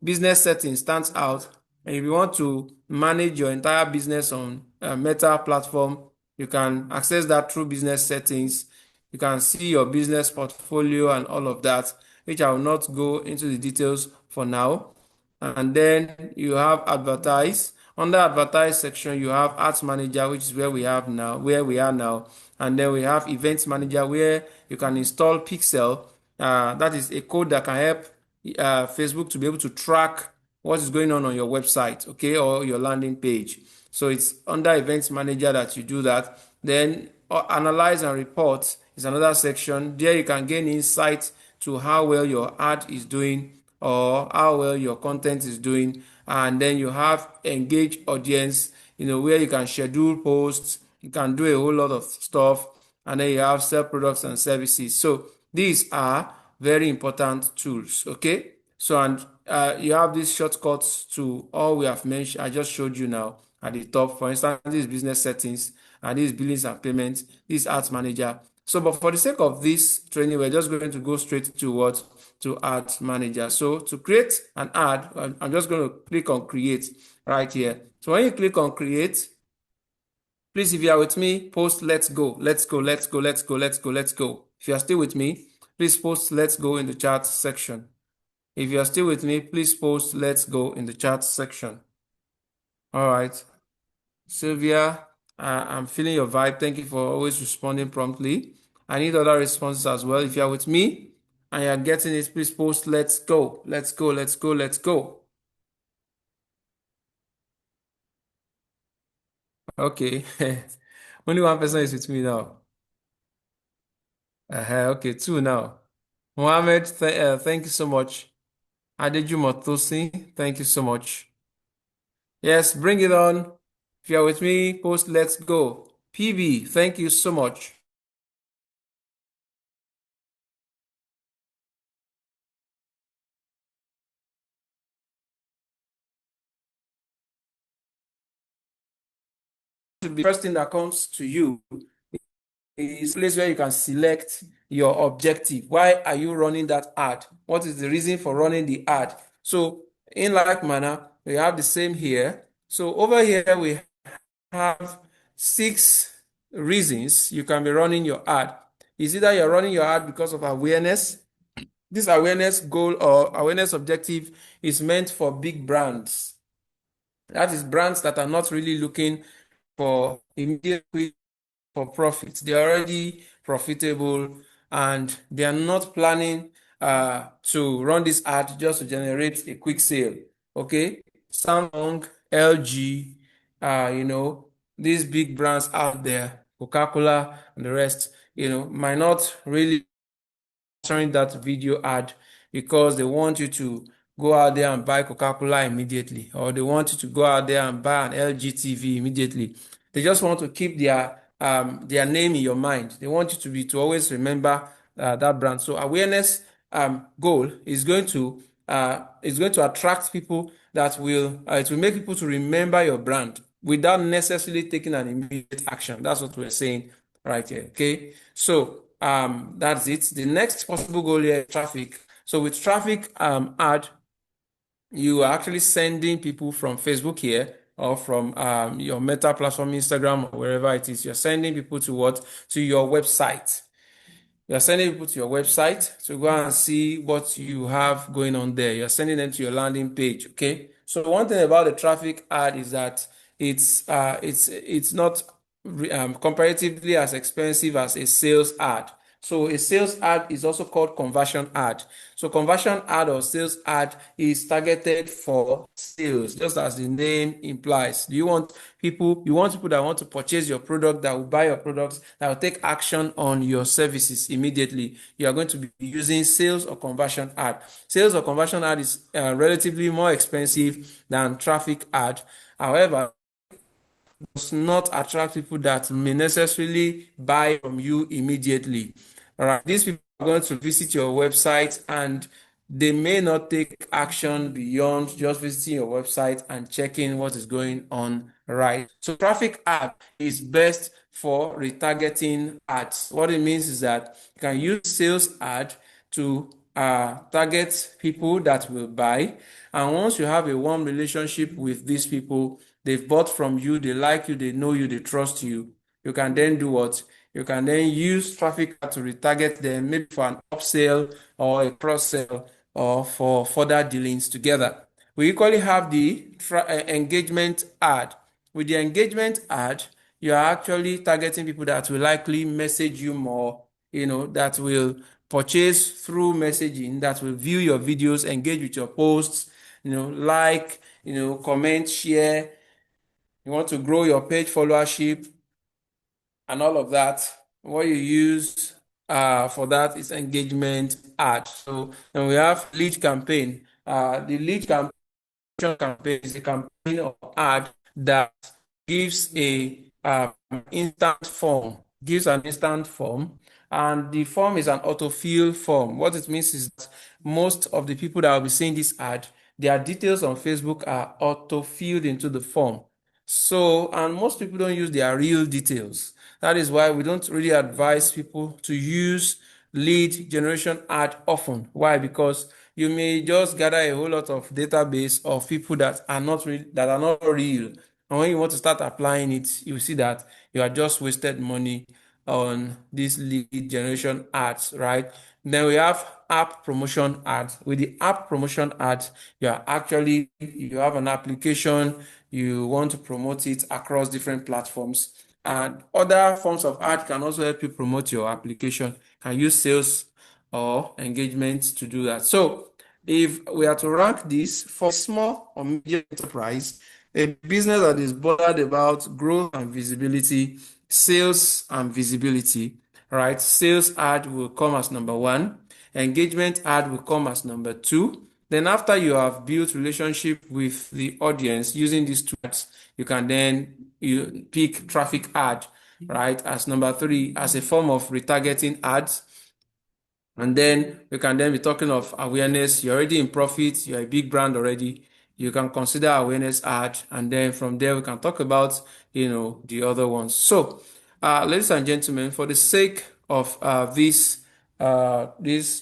business settings stands out. And if you want to manage your entire business on a Meta platform, you can access that through business settings. You can see your business portfolio and all of that, which I will not go into the details for now. And then you have advertise. Under advertise section, you have ads manager, which is where we are now. And then we have events manager, where you can install Pixel. That is a code that can help Facebook to be able to track what is going on your website, okay, or your landing page. So it's under events manager that you do that. Then analyze and report is another section. There you can gain insight to how well your ad is doing or how well your content is doing. And then you have engage audience, where you can schedule posts, you can do a whole lot of stuff, and then you have sell products and services. So these are very important tools, okay? So, and you have these shortcuts to all we have mentioned. I just showed you now at the top. For instance, this is business settings, and this is billings and payments, this is ads manager. So, but for the sake of this training, we're just going to go straight to what? To ads manager. So to create an ad, I'm just going to click on create right here. So when you click on create, please, if you are with me, post let's go, let's go, let's go, let's go, let's go, let's go. If you are still with me, please post let's go in the chat section. If you are still with me, please post let's go in the chat section. All right. Sylvia, I'm feeling your vibe. Thank you for always responding promptly. I need other responses as well. If you are with me and you're getting it, please post let's go, let's go, let's go, let's go. Okay. Only one person is with me now. Okay, two now. Mohammed, thank you so much. Adeju Motosi, thank you so much. Yes, bring it on. If you're with me, post let's go. PB, thank you so much. The first thing that comes to you is a place where you can select your objective. Why are you running that ad? What is the reason for running the ad? So in like manner, we have the same here. So over here, we have 6 reasons you can be running your ad. Is either you're running your ad because of awareness. This awareness goal or awareness objective is meant for big brands. That is brands that are not really looking for immediate for profit. They're already profitable and they are not planning to run this ad just to generate a quick sale. Okay, Samsung, LG, these big brands out there, Coca-Cola and the rest, might not really sponsoring that video ad because they want you to go out there and buy Coca-Cola immediately, or they want you to go out there and buy an LG TV immediately. They just want to keep their name in your mind. They want you to always remember that brand. So awareness goal is going to attract people that it will make people to remember your brand without necessarily taking an immediate action. That's what we're saying right here. Okay, so that's it. The next possible goal here is traffic. So with traffic ad, you are actually sending people from Facebook here or from your Meta platform, Instagram, or wherever it is. You're sending people to what? To your website. You're sending people to your website to go and see what you have going on there. You're sending them to your landing page. Okay. So one thing about the traffic ad is that it's not comparatively as expensive as a sales ad. So a sales ad is also called conversion ad. So conversion ad or sales ad is targeted for sales, just as the name implies. You want people that want to purchase your product, that will buy your products, that will take action on your services immediately. You are going to be using sales or conversion ad. Sales or conversion ad is relatively more expensive than traffic ad. However, does not attract people that may necessarily buy from you immediately. All right, these people are going to visit your website and they may not take action beyond just visiting your website and checking what is going on, right? So traffic ad is best for retargeting ads. What it means is that you can use sales ad to target people that will buy. And once you have a warm relationship with these people, they've bought from you, they like you, they know you, they trust you, you can then do what? You can then use traffic ad to retarget them, maybe for an upsell or a cross-sell or for further dealings together. We equally have the engagement ad. With the engagement ad, you are actually targeting people that will likely message you more, that will purchase through messaging, that will view your videos, engage with your posts, like, comment, share. You want to grow your page followership and all of that. What you use for that is engagement ad. So then we have lead campaign. The lead campaign is a campaign or ad that gives an instant form, and the form is an autofill form. What it means is that most of the people that will be seeing this ad, their details on Facebook are auto-filled into the form. So, and most people don't use their real details. That is why we don't really advise people to use lead generation ad often. Why? Because you may just gather a whole lot of database of people that are not real. And when you want to start applying it, you see that you are just wasted money on these lead generation ads, right? Then we have app promotion ads. With the app promotion ads, you have an application, you want to promote it across different platforms. And other forms of ad can also help you promote your application. You can use sales or engagement to do that. So if we are to rank this for small or medium enterprise, a business that is bothered about growth and visibility, sales and visibility, right? Sales ad will come as number 1. Engagement ad will come as number 2. Then after you have built relationship with the audience using these two ads, you can then pick traffic ad, right, as number 3 as a form of retargeting ads. And then we can then be talking of awareness. You're already in profit. You're a big brand already. You can consider awareness ad. And then from there, we can talk about, the other ones. So ladies and gentlemen, for the sake of this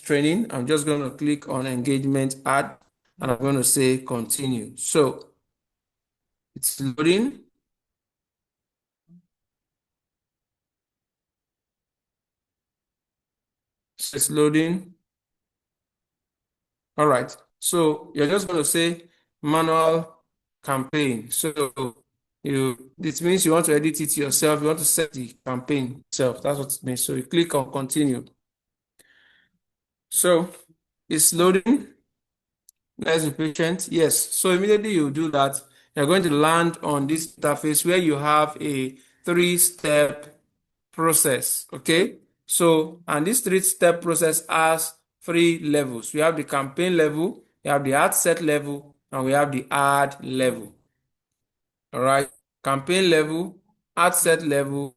training, I'm just going to click on engagement ad and I'm going to say continue. So it's loading. So it's loading. All right. So you're just going to say manual campaign. So this means you want to edit it yourself. You want to set the campaign itself. That's what it means. So you click on continue. So it's loading. Let's be patient. Yes. So immediately you do that, you're going to land on this interface where you have a 3-step process. Okay. So, and this 3-step process has 3 levels. We have the campaign level, we have the ad set level, and we have the ad level. All right. Campaign level, ad set level,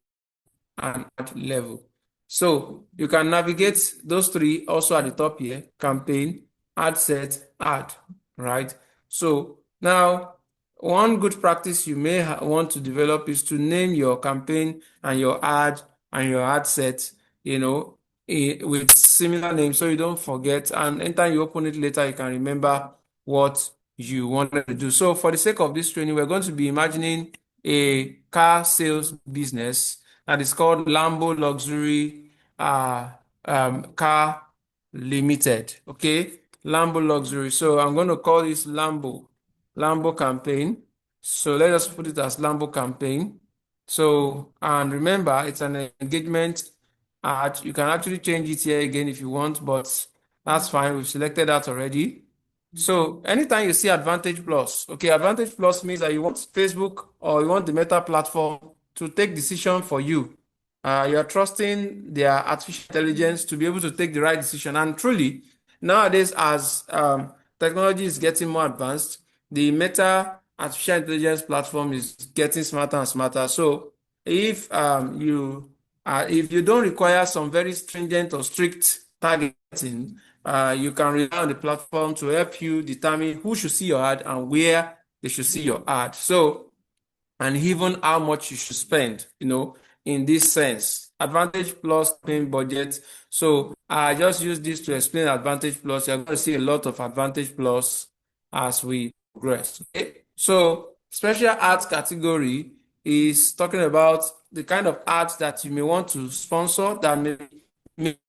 and ad level. So you can navigate those 3 also at the top here: campaign, ad set, ad, right? So now one good practice you may want to develop is to name your campaign and your ad set, with similar names so you don't forget, and anytime you open it later, you can remember what you wanted to do. So for the sake of this training, we're going to be imagining a car sales business that is called Lambo Luxury Car Limited. Okay, Lambo Luxury. So I'm going to call this Lambo campaign. So let us put it as Lambo campaign. So, and remember, it's an engagement ad. You can actually change it here again if you want, but that's fine. We've selected that already. So anytime you see Advantage Plus, okay, Advantage Plus means that you want Facebook or you want the Meta platform to take decision for you. You are trusting their artificial intelligence to be able to take the right decision. And truly, nowadays, as technology is getting more advanced, the Meta artificial intelligence platform is getting smarter and smarter. So if you don't require some very stringent or strict targeting, you can rely on the platform to help you determine who should see your ad and where they should see your ad. So, and even how much you should spend, in this sense. Advantage Plus campaign budget. So I just use this to explain Advantage Plus. You're going to see a lot of Advantage Plus as we progress. Okay? So special ads category is talking about the kind of ads that you may want to sponsor that may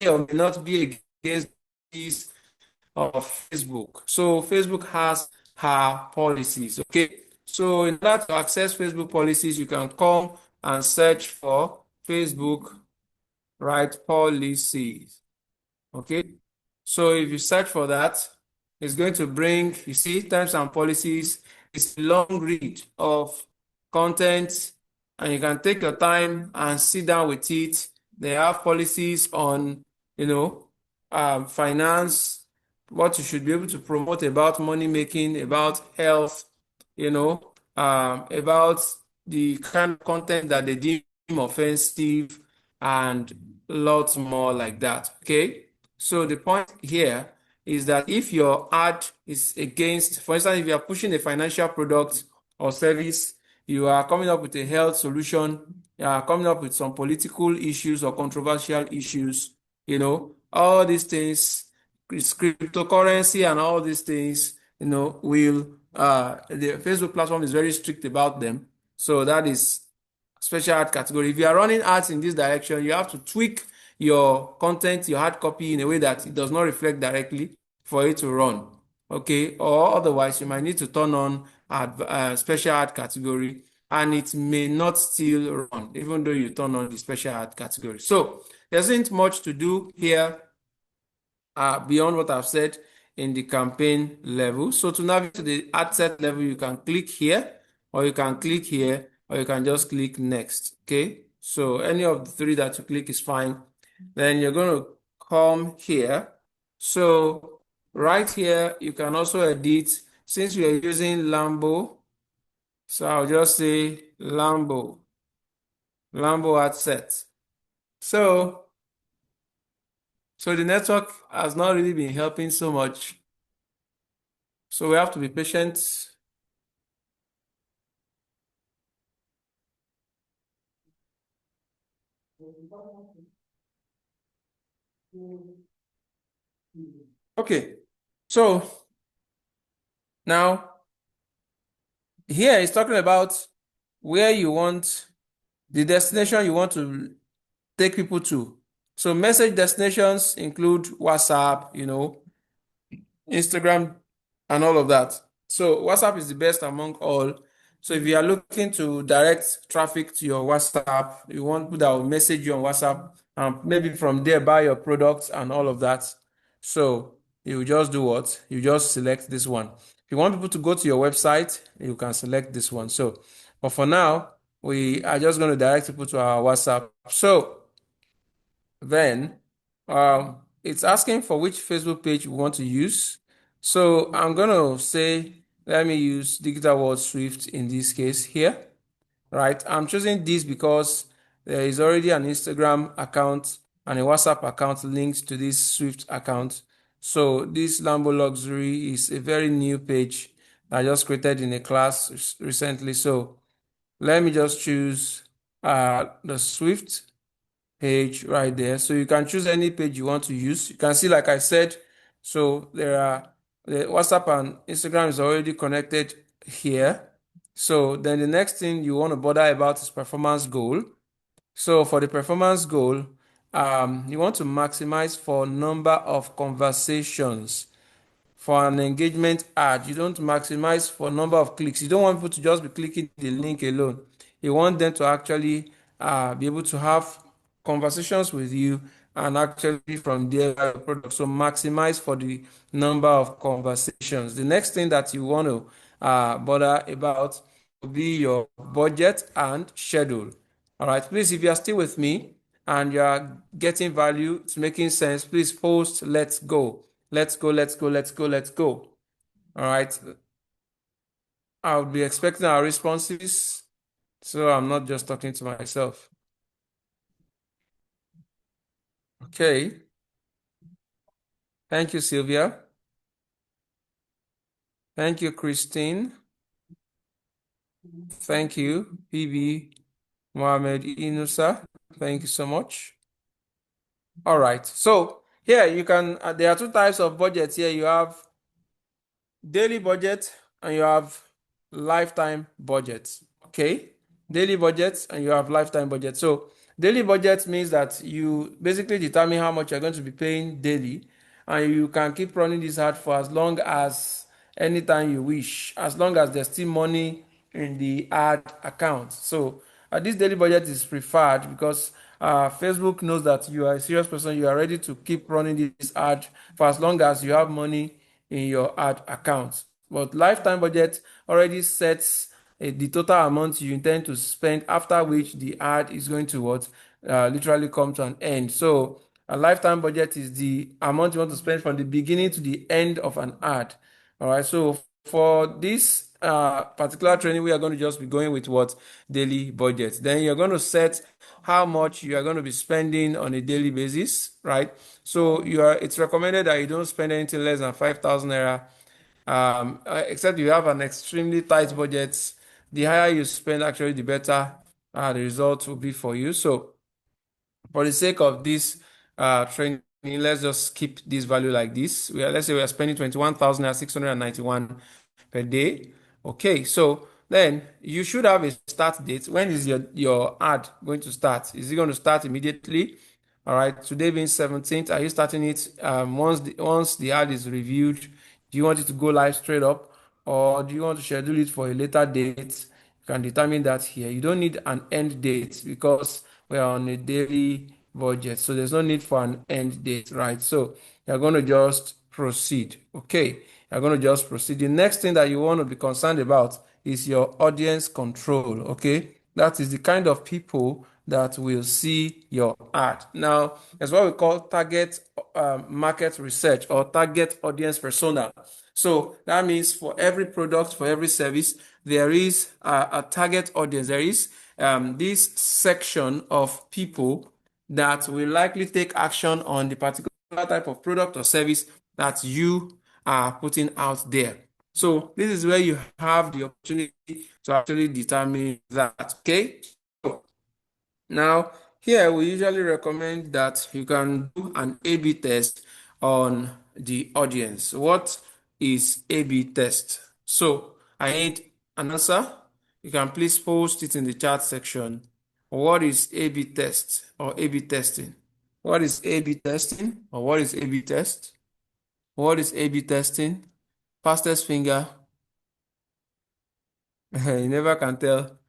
or may not be against these of Facebook. So Facebook has her policies. Okay. So in order to access Facebook policies, you can come and search for Facebook, right, policies. Okay. So if you search for that, it's going to bring, you see, terms and policies. It's a long read of content, and you can take your time and sit down with it. They have policies on, finance, what you should be able to promote about money making, about health, about the kind of content that they deem offensive, and lots more like that. Okay. So the point here is that if your ad is against, for instance, if you are pushing a financial product or service, you are coming up with a health solution, you are coming up with some political issues or controversial issues, all these things, cryptocurrency and all these things, the Facebook platform is very strict about them. So that is special ad category. If you are running ads in this direction, you have to tweak your content, your hard copy in a way that it does not reflect directly for it to run. Okay, or otherwise you might need to turn on special ad category and it may not still run even though you turn on the special ad category. So there isn't much to do here beyond what I've said in the campaign level. So to navigate to the ad set level, you can click here, or you can click here, or you can just click next. Okay, so any of the 3 that you click is fine. Then you're going to come here. So right here, you can also edit. Since we are using Lambo, so I'll just say Lambo ad set. So the network has not really been helping so much. So we have to be patient. Okay, so now here it's talking about where you want the destination you want to take people to. So message destinations include WhatsApp, Instagram, and all of that. So WhatsApp is the best among all. So if you are looking to direct traffic to your WhatsApp, you want people that will message you on WhatsApp and maybe from there buy your products and all of that. So you just do what? You just select this one. If you want people to go to your website, you can select this one. So, but for now, we are just going to direct people to our WhatsApp. So then it's asking for which Facebook page we want to use. So I'm going to say, let me use Digital World Swift in this case here, right? I'm choosing this because there is already an Instagram account and a WhatsApp account linked to this Swift account. So this Lambo Luxury is a very new page that I just created in a class recently. So let me just choose the Swift page right there. So you can choose any page you want to use. You can see, like I said, so there are the WhatsApp and Instagram is already connected here. So then the next thing you want to bother about is performance goal. So for the performance goal, you want to maximize for number of conversations. For an engagement ad, you don't maximize for number of clicks. You don't want people to just be clicking the link alone. You want them to actually be able to have conversations with you and actually from there buy your product. So maximize for the number of conversations. The next thing that you want to bother about will be your budget and schedule. All right, please, if you are still with me and you are getting value, it's making sense, please post let's go. Let's go, let's go, let's go, let's go. All right. I'll be expecting our responses, so I'm not just talking to myself. Okay. Thank you, Sylvia. Thank you, Christine. Thank you, PB Mohammed Inusa. Thank you so much. All right. So here you can, there are two types of budgets here. You have daily budget and you have lifetime budget. Okay, daily budgets and you have lifetime budget. So daily budget means that you basically determine how much you're going to be paying daily, and you can keep running this ad for as long as anytime you wish, as long as there's still money in the ad account. So this daily budget is preferred because Facebook knows that you are a serious person. You are ready to keep running this ad for as long as you have money in your ad account. But lifetime budget already sets the total amount you intend to spend, after which the ad is going to literally come to an end. So a lifetime budget is the amount you want to spend from the beginning to the end of an ad. All right. So for this particular training, we are going to just be going with what daily budget. Then you're going to set how much you are going to be spending on a daily basis, right? So it's recommended that you don't spend anything less than 5,000 naira, except you have an extremely tight budget. The higher you spend, actually, the better the result will be for you. So for the sake of this training, let's just keep this value like this. Let's say we are spending 21,691 per day. Okay, so then you should have a start date. When is your ad going to start? Is it going to start immediately? All right, today being 17th, are you starting it once the ad is reviewed? Do you want it to go live straight up, or do you want to schedule it for a later date? You can determine that here. You don't need an end date because we're on a daily budget, so there's no need for an end date, right? So you're going to just proceed. Okay, you're going to just proceed. The next thing that you want to be concerned about is your audience control. Okay, that is the kind of people that will see your ad. Now, that's what we call target market research or target audience persona. So that means for every product, for every service, there is a target audience. There is this section of people that will likely take action on the particular type of product or service that you are putting out there. So this is where you have the opportunity to actually determine that. Okay. So now Here, we usually recommend that you can do an A/B test on the audience. What is A/B test? So I need an answer. You can please post it in the chat section. What is A/B test or A/B testing? What is A/B testing or what is A/B test? What is A/B testing? Fastest finger. You never can tell.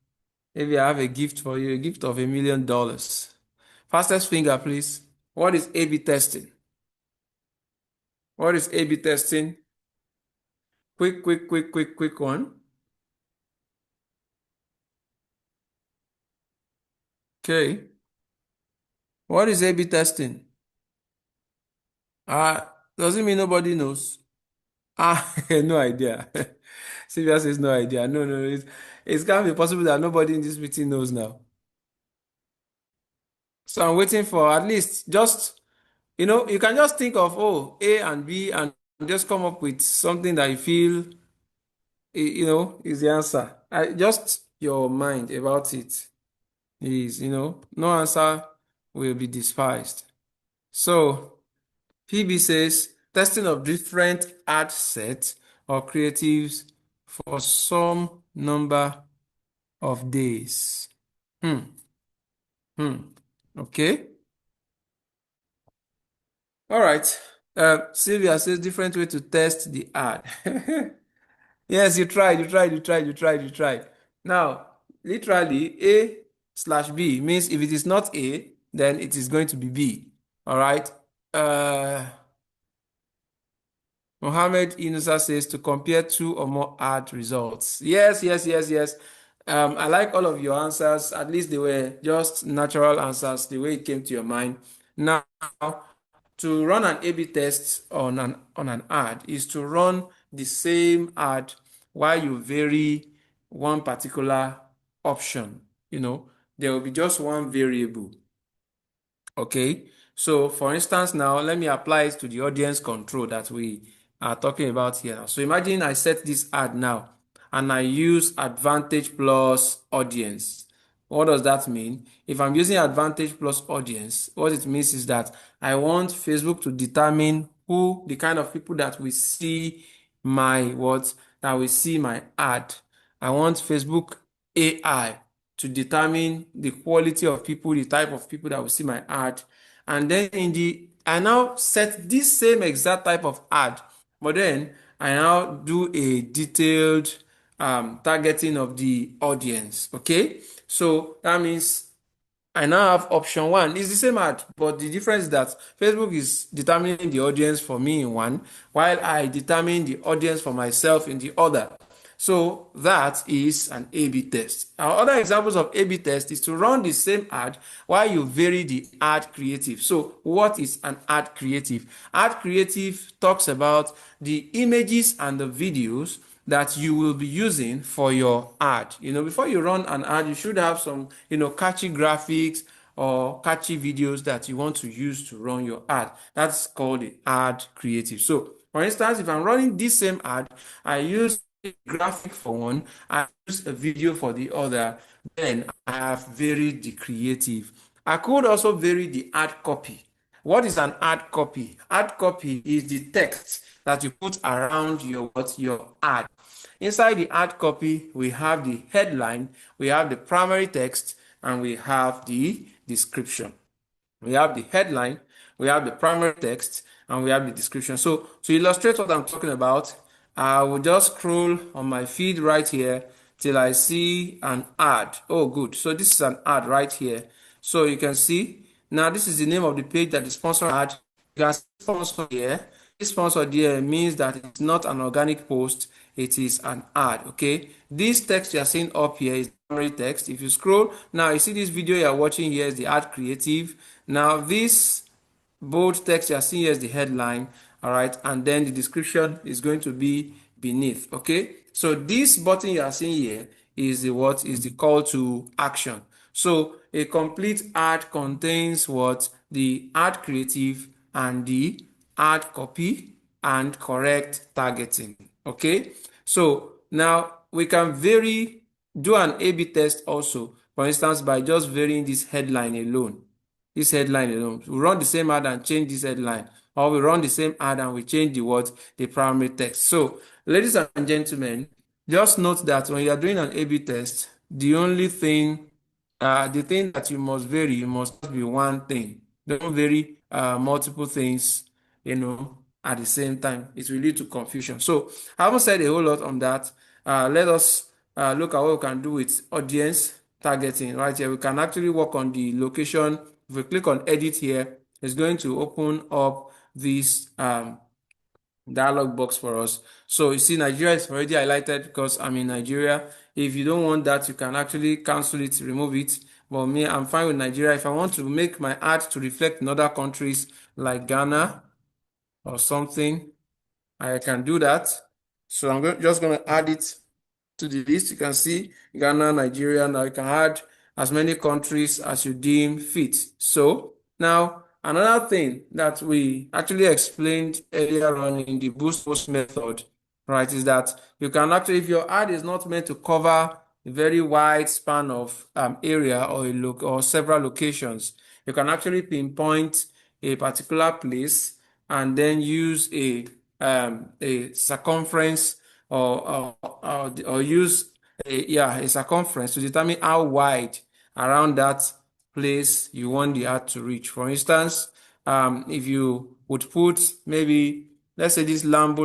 Maybe I have a gift for you, a gift of $1 million. Fastest finger, please. What is A/B testing? What is A/B testing? Quick one. Okay. What is A/B testing? Does it mean nobody knows? No idea. Sylvia says no idea. No, it can't be possible that nobody in this meeting knows now. So I'm waiting for at least just, you can just think of, A and B and just come up with something that you feel, is the answer. Just your mind about it is, no answer will be despised. So PB says testing of different ad sets or creatives for some number of days. Okay. All right. Sylvia says different way to test the ad. Yes, you tried. Now, literally, A/B means if it is not A, then it is going to be B. All right. Mohammed Inusa says to compare 2 or more ad results. Yes. I like all of your answers. At least they were just natural answers, the way it came to your mind. Now, to run an A/B test on an ad is to run the same ad while you vary one particular option. There will be just one variable. Okay, so for instance, now let me apply it to the audience control that we are talking about here. So imagine I set this ad now and I use Advantage plus audience. What does that mean? If I'm using Advantage plus audience, what it means is that I want Facebook to determine who the kind of people that will see my ad. I want Facebook AI to determine the quality of people, the type of people that will see my ad. And then I now set this same exact type of ad, but then I now do a detailed targeting of the audience. Okay, so that means I now have option 1. It's the same ad, but the difference is that Facebook is determining the audience for me in one, while I determine the audience for myself in the other. So that is an A/B test. Our other examples of A/B test is to run the same ad while you vary the ad creative. So what is an ad creative? Ad creative talks about the images and the videos that you will be using for your ad. Before you run an ad, you should have some, catchy graphics or catchy videos that you want to use to run your ad. That's called the ad creative. So, for instance, if I'm running this same ad, I use a graphic for one, I use a video for the other, then I have varied the creative. I could also vary the ad copy. What is an ad copy? Ad copy is the text that you put around your ad. Inside the ad copy, we have the headline, we have the primary text, and we have the description. We have the headline, we have the primary text, and we have the description. So to illustrate what I'm talking about, I will just scroll on my feed right here till I see an ad. Oh, good. So this is an ad right here. So you can see, now this is the name of the page that the sponsor ad. You can see sponsor here. This sponsor here means that it's not an organic post, it is an ad. Okay, this text you are seeing up here is primary text. If you scroll now, you see this video you are watching here is the ad creative. Now this bold text you are seeing here is the headline. All right, and then the description is going to be beneath. Okay, so this button you are seeing here is the call to action. So a complete ad contains the ad creative and the ad copy and correct targeting. Okay, so now we can do an A/B test also for instance, by just varying this headline alone. This headline alone. We run the same ad and change this headline, or we run the same ad and we change the what, the primary text. So, ladies and gentlemen, just note that when you are doing an A/B test, the thing that you must vary must be one thing. Don't vary multiple things, at the same time. It will lead to confusion. So I haven't said a whole lot on that. Let us look at what we can do with audience targeting right here. We can actually work on the location. If we click on edit here, it's going to open up this dialog box for us. So you see Nigeria is already highlighted because I'm in Nigeria. If you don't want that, you can actually cancel it, remove it. But me, I'm fine with Nigeria. If I want to make my ad to reflect in other countries like Ghana or something, I can do that. So I'm just going to add it to the list. You can see Ghana, Nigeria. Now you can add as many countries as you deem fit. So now another thing that we actually explained earlier on in the boost post method, right, is that you can actually, if your ad is not meant to cover a very wide span of area or several locations, you can actually pinpoint a particular place and then use a circumference or use a circumference to determine how wide around that place you want the ad to reach. For instance, if you would put maybe, let's say this Lambo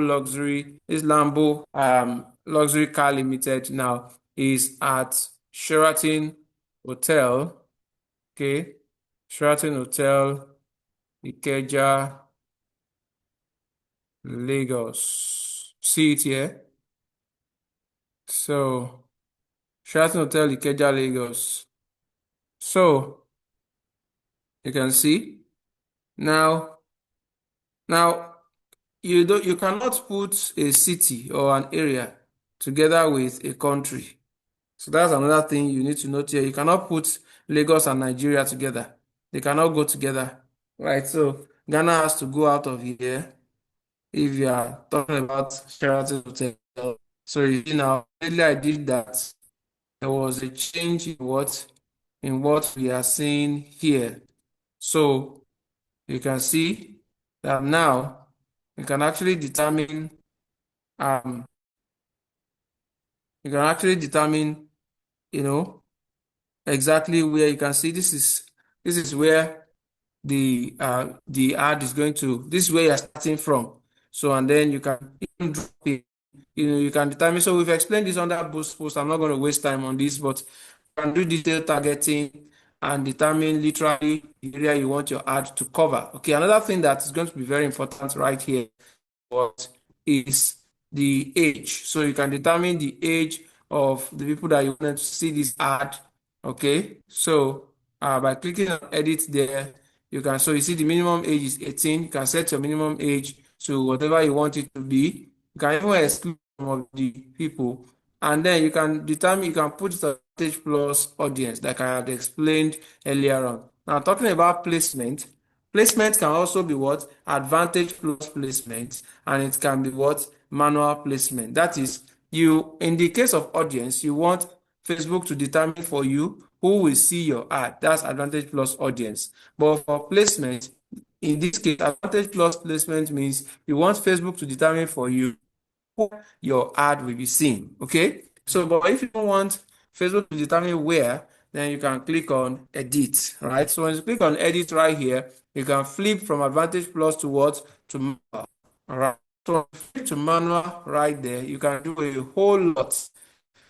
luxury car limited now is at Sheraton Hotel, okay, Sheraton Hotel, Ikeja, Lagos. See it here? So, Sheraton Hotel, Ikeja, Lagos. So, you can see now you cannot put a city or an area together with a country. So that's another thing you need to note here. You cannot put Lagos and Nigeria together. They cannot go together, right? So Ghana has to go out of here if you are talking about Sheraton Hotel. So you see now, lately I did that. There was a change in what we are seeing here. So you can see that now we can actually determine um you can actually determine exactly where you can see this is where the ad is going to, this is where you're starting from. So and then you can even drop it, you can determine. So we've explained this under boost post. I'm not going to waste time on this, but you can do detailed targeting and determine literally the area you want your ad to cover. Okay, another thing that is going to be very important right here is the age. So you can determine the age of the people that you want to see this ad. Okay, so by clicking on edit there, so you see the minimum age is 18. You can set your minimum age to whatever you want it to be. You can even exclude some of the people, and then you can put it on Advantage Plus audience, like I had explained earlier on. Now, talking about placement can also be what? Advantage Plus placement, and it can be what? Manual placement. That is, in the case of audience, you want Facebook to determine for you who will see your ad. That's Advantage Plus audience. But for placement, in this case, Advantage Plus placement means you want Facebook to determine for you who your ad will be seen. Okay? So, but if you don't want Facebook to determine where, then you can click on edit. Right? So when you click on edit right here, you can flip from Advantage Plus to what? To manual. All right. So flip to manual right there. You can do a whole lot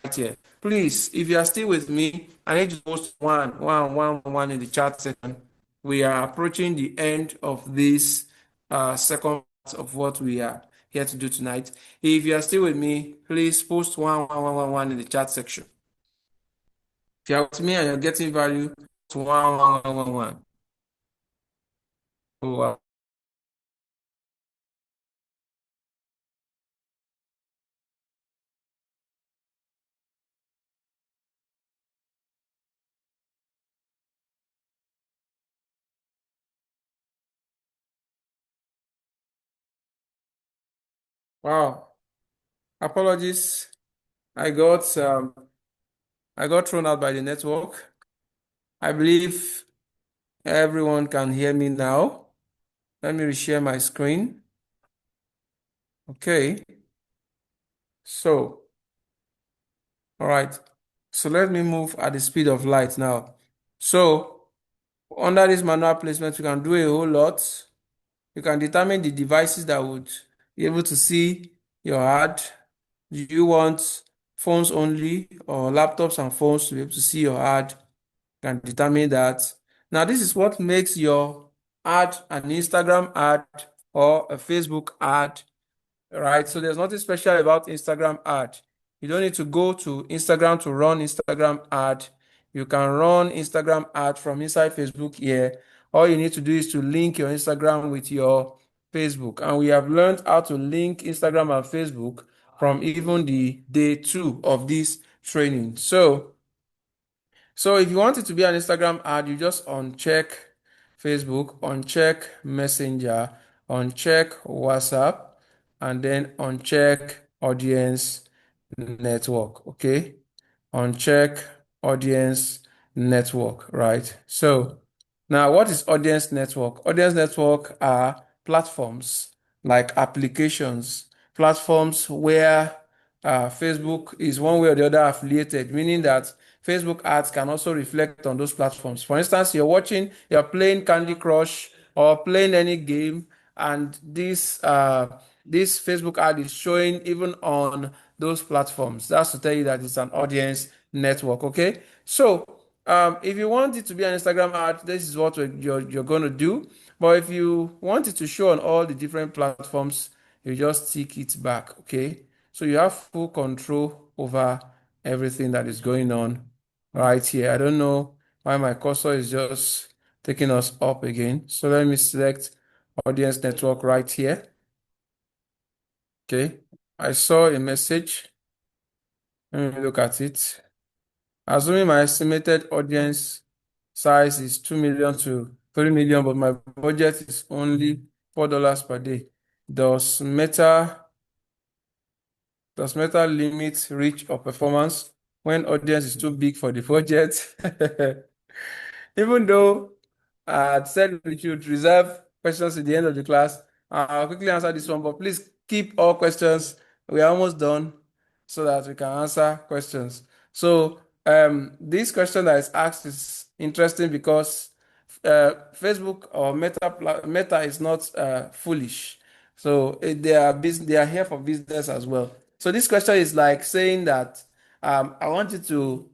right here. Please, if you are still with me, I need to post one in the chat section. We are approaching the end of this second part of what we are here to do tonight. If you are still with me, please post one in the chat section. If you are with me and you're getting value, to one. Oh, wow. Wow. Apologies. I got I got thrown out by the network. I believe everyone can hear me now. Let me reshare my screen. Okay. So, all right. So let me move at the speed of light now. So, under this manual placement, you can do a whole lot. You can determine the devices that would be able to see your ad. Do you want phones only or laptops and phones to be able to see your ad? You can determine that. Now, this is what makes your ad an Instagram ad or a Facebook ad, right? So there's nothing special about Instagram ad. You don't need to go to Instagram to run Instagram ad. You can run Instagram ad from inside Facebook here. All you need to do is to link your Instagram with your Facebook. And we have learned how to link Instagram and Facebook from even the day 2 of this training. So if you want it to be an Instagram ad, you just uncheck Facebook, uncheck Messenger, uncheck WhatsApp, and then uncheck audience network. Okay. Uncheck audience network, right? So now what is audience network? Audience network are platforms like applications, platforms where Facebook is one way or the other affiliated, meaning that Facebook ads can also reflect on those platforms. For instance, you're playing Candy Crush or playing any game, and this Facebook ad is showing even on those platforms. That's to tell you that it's an audience network. Okay, so if you want it to be an Instagram ad, this is what you're going to do. But if you want it to show on all the different platforms, you just tick it back. Okay, so you have full control over everything that is going on right here. I don't know why my cursor is just taking us up again. So let me select audience network right here. Okay, I saw a message. Let me look at it. Assuming my estimated audience size is 2 million to 3 million, but my budget is only $4 per day. Does Meta limit reach or performance when audience is too big for the budget? Even though I said we should reserve questions at the end of the class, I'll quickly answer this one, but please keep all questions. We are almost done so that we can answer questions. So this question that is asked is interesting because Facebook or Meta is not foolish. So they are here for business as well. So this question is like saying that I want you to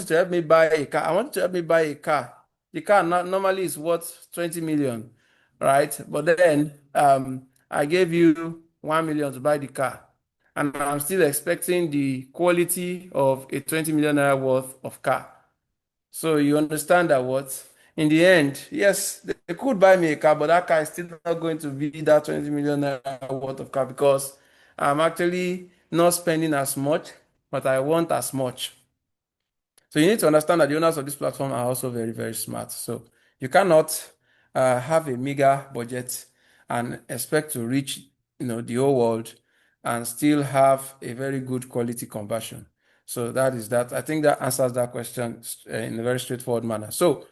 help me buy a car. I want you to help me buy a car. The car normally is worth 20 million, right? But then I gave you 1 million to buy the car. And I'm still expecting the quality of a 20 million naira worth of car. So you understand that what? In the end, yes, they could buy me a car, but that car is still not going to be that 20 million naira worth of car because I'm actually not spending as much, but I want as much. So you need to understand that the owners of this platform are also very, very smart. So you cannot have a meager budget and expect to reach, the whole world and still have a very good quality conversion. So that is that. I think that answers that question in a very straightforward manner. So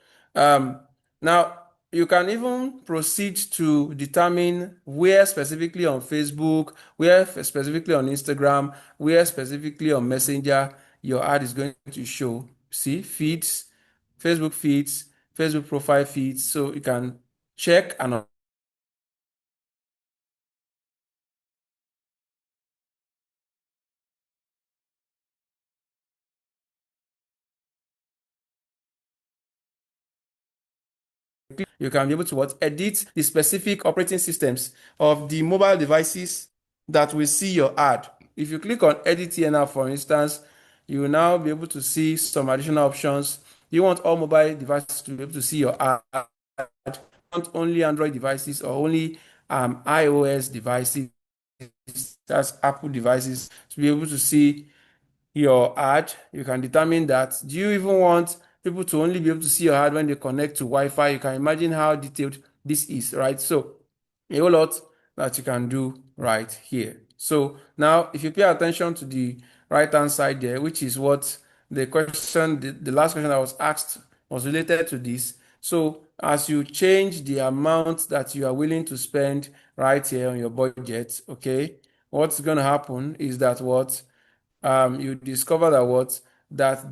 now you can even proceed to determine where specifically on Facebook, where specifically on Instagram, where specifically on Messenger your ad is going to show. See, feeds, Facebook feeds, Facebook profile feeds. So you can check and you can be able to edit the specific operating systems of the mobile devices that will see your ad. If you click on edit here now, for instance, you will now be able to see some additional options. You want all mobile devices to be able to see your ad. You want only Android devices or only iOS devices, that's Apple devices, to be able to see your ad. You can determine that. Do you even want people to only be able to see your ad when they connect to Wi-Fi? You can imagine how detailed this is, right? So a whole lot that you can do right here. So now if you pay attention to the right hand side there, which is what the question, the last question I was asked was related to this. So as you change the amount that you are willing to spend right here on your budget, okay, what's going to happen is that you discover that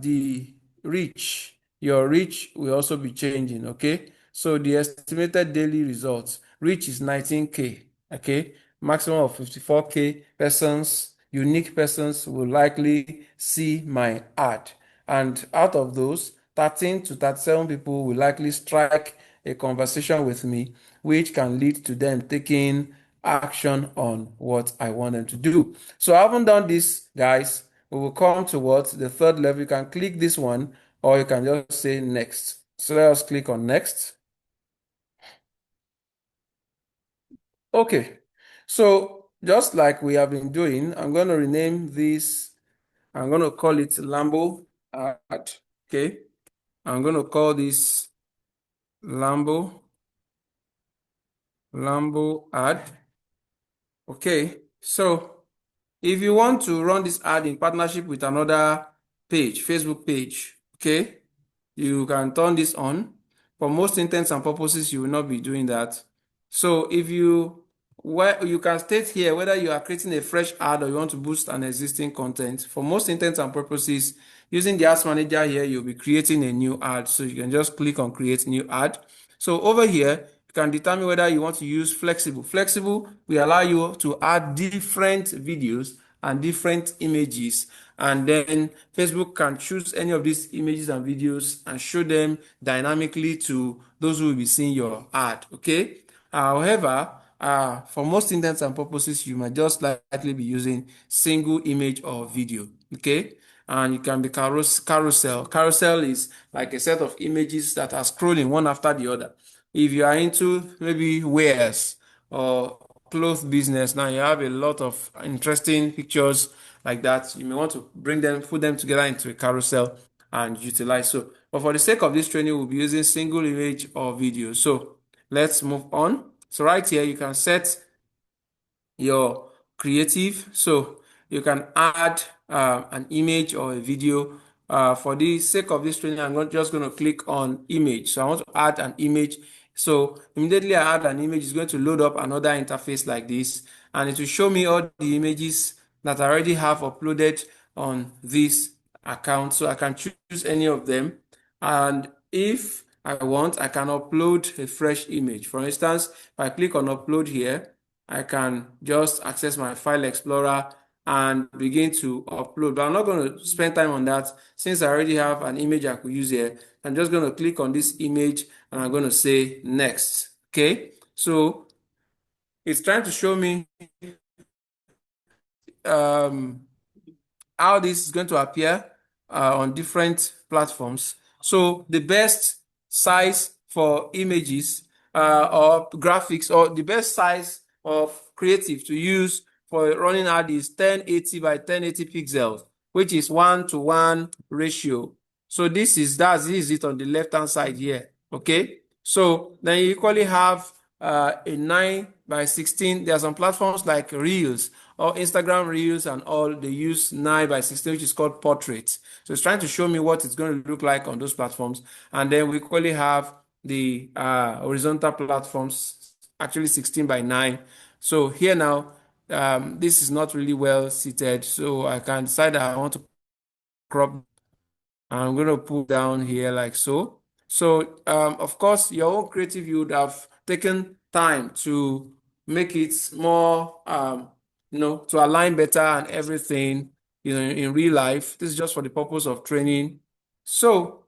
your reach will also be changing, okay? So the estimated daily results, reach is 19K, okay? Maximum of 54K persons, unique persons will likely see my ad. And out of those, 13 to 37 people will likely strike a conversation with me, which can lead to them taking action on what I want them to do. So I haven't done this, guys. We will come to the third level. You can click this one, or you can just say next. So let us click on next. Okay. So just like we have been doing, I'm going to rename this. I'm going to call it Lambo ad. Okay. I'm going to call this Lambo ad. Okay. So if you want to run this ad in partnership with another page, Facebook page, okay, you can turn this on. For most intents and purposes, you will not be doing that. So if you can state here whether you are creating a fresh ad or you want to boost an existing content. For most intents and purposes, using the ads manager here, you'll be creating a new ad. So you can just click on create new ad. So over here, you can determine whether you want to use flexible. Flexible will allow you to add different videos and different images, and then Facebook can choose any of these images and videos and show them dynamically to those who will be seeing your ad. Okay. However, for most intents and purposes, you might just likely be using single image or video. Okay. And you can be carousel. Carousel is like a set of images that are scrolling one after the other. If you are into maybe wares or clothes business, now you have a lot of interesting pictures like that. You may want to put them together into a carousel and utilize. So, but for the sake of this training, we'll be using single image or video. So let's move on. So right here, you can set your creative. So you can add an image or a video. For the sake of this training, I'm just going to click on image. So I want to add an image. So immediately I add an image, it's going to load up another interface like this, and it will show me all the images that I already have uploaded on this account. So I can choose any of them. And if I want, I can upload a fresh image. For instance, if I click on upload here, I can just access my file explorer and begin to upload. But I'm not going to spend time on that since I already have an image I could use here. I'm just going to click on this image and I'm going to say next. Okay. So it's trying to show me how this is going to appear on different platforms. So the best size for images or graphics, or the best size of creative to use for running ad is 1080 by 1080 pixels, which is 1:1 ratio. So this is it on the left hand side here. Okay. So then you equally have a 9 by 16. There are some platforms like Reels or Instagram Reels and all, they use 9 by 16, which is called portraits. So it's trying to show me what it's going to look like on those platforms. And then we equally have the horizontal platforms, actually 16 by 9. So here now, this is not really well seated. So I can decide that I want to crop. I'm going to pull down here like so. So, of course, your own creative, you would have taken time to make it more, to align better and everything, in real life. This is just for the purpose of training. So,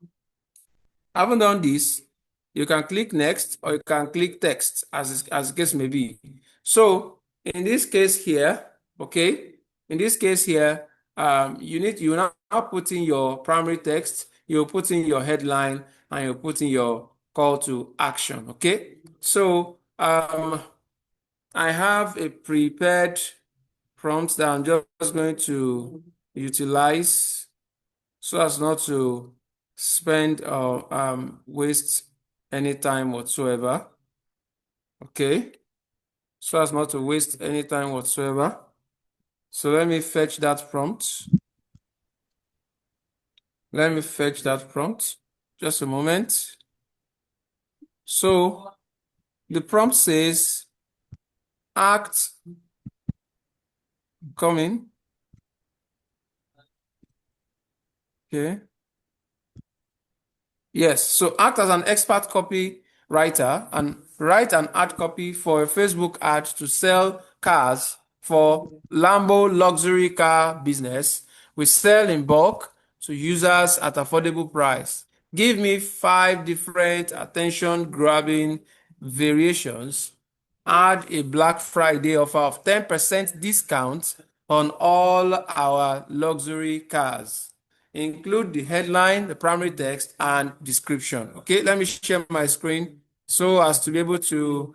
having done this, you can click next or you can click text as the case may be. So, in this case here, okay, in this case here, you now put in your primary text, you put in your headline, and you put in your call to action. Okay. So I have a prepared prompt that I'm just going to utilize so as not to spend or waste any time whatsoever. Okay. So as not to waste any time whatsoever. So let me fetch that prompt. Let me fetch that prompt. Just a moment. So the prompt says, act coming. Okay. Yes, so act as an expert copywriter and write an ad copy for a Facebook ad to sell cars for Lambo luxury car business. We sell in bulk to users at affordable price. Give me 5 different attention-grabbing variations. Add a Black Friday offer of 10% discount on all our luxury cars. Include the headline, the primary text, and description. Okay, let me share my screen so as to be able to.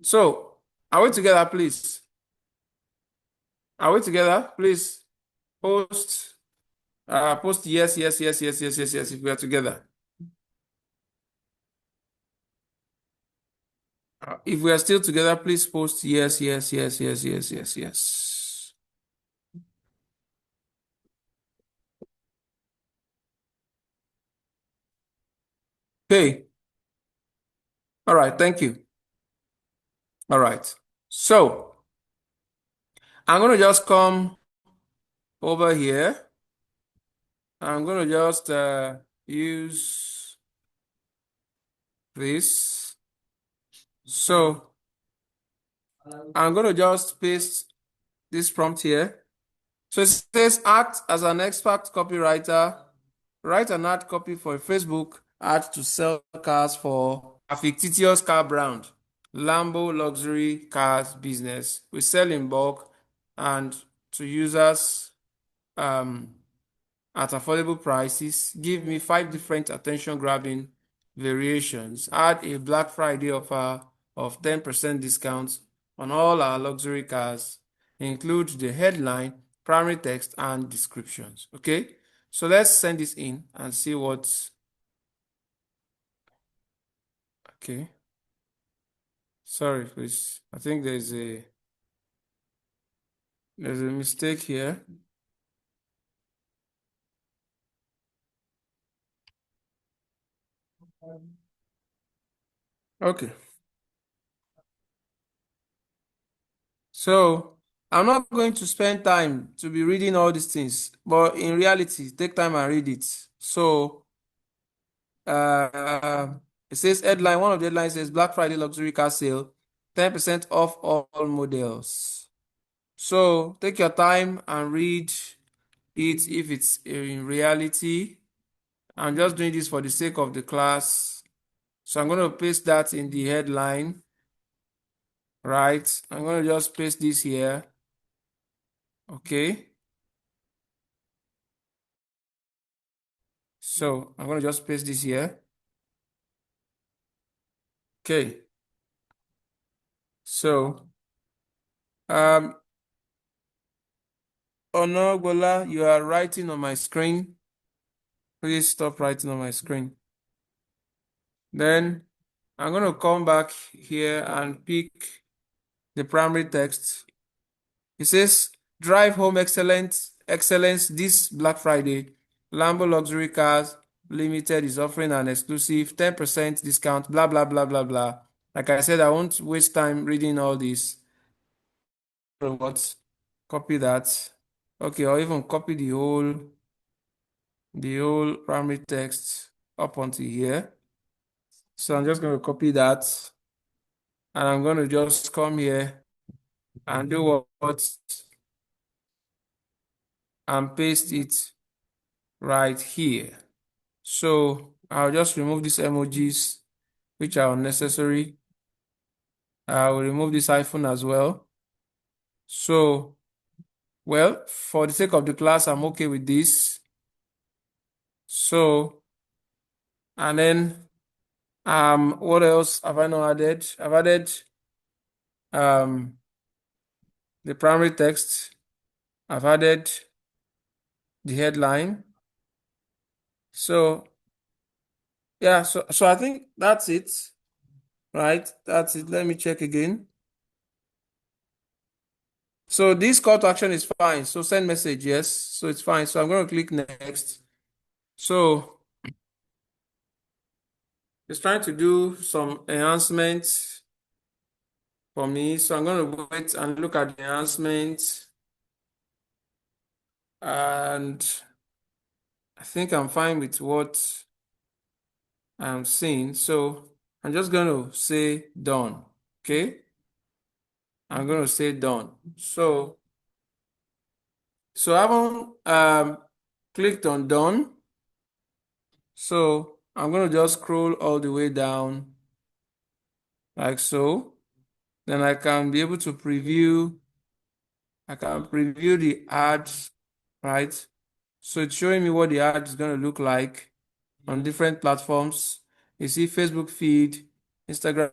So, are we together, please? Are we together? Please post. Post yes, yes, yes, yes, yes, yes, yes, if we are together. If we are still together, please post yes, yes, yes, yes, yes, yes, yes. Okay. All right, thank you. All right. So, I'm going to just come over here. I'm going to just use this. So I'm going to just paste this prompt here. So it says, act as an expert copywriter, write an ad copy for a Facebook ad to sell cars for a fictitious car brand, Lambo luxury cars business. We sell in bulk and to users at affordable prices. Give me 5 different attention-grabbing variations. Add a Black Friday offer of 10% discount on all our luxury cars. Include the headline, primary text, and descriptions. Okay, so let's send this in and see what's. Okay. Sorry, please. I think there's a mistake here. Okay. So I'm not going to spend time to be reading all these things, but in reality, take time and read it. So it says headline, one of the headlines says Black Friday luxury car sale, 10% off all models. So take your time and read it if it's in reality. I'm just doing this for the sake of the class. So I'm going to paste that in the headline, right? I'm going to just paste this here. Okay. So I'm going to just paste this here. Okay. So, Onogbola, you are writing on my screen. Please stop writing on my screen. Then I'm going to come back here and pick the primary text. It says, drive home excellence this Black Friday. Lambo Luxury Cars Limited is offering an exclusive 10% discount, blah, blah, blah, blah, blah. Like I said, I won't waste time reading all this. What? Copy that. Okay, or even copy the whole primary text up onto here. So I'm just going to copy that, and I'm going to just come here and do what and paste it right here. So I'll just remove these emojis which are unnecessary. I will remove this hyphen as well. So, well, for the sake of the class, I'm okay with this. So, and then what else have I not added? I've added the primary text. I've added the headline. So yeah, so I think that's it, right? That's it. Let me check again. So this call to action is fine. So send message, yes. So it's fine. So I'm going to click next. So it's trying to do some enhancements for me. So I'm going to wait and look at the enhancements. And I think I'm fine with what I'm seeing. So I'm just going to say done. Okay. I'm going to say done. So I haven't clicked on done. So I'm going to just scroll all the way down like so. Then I can be able to preview. I can preview the ads, right? So it's showing me what the ad is going to look like on different platforms. You see Facebook feed, Instagram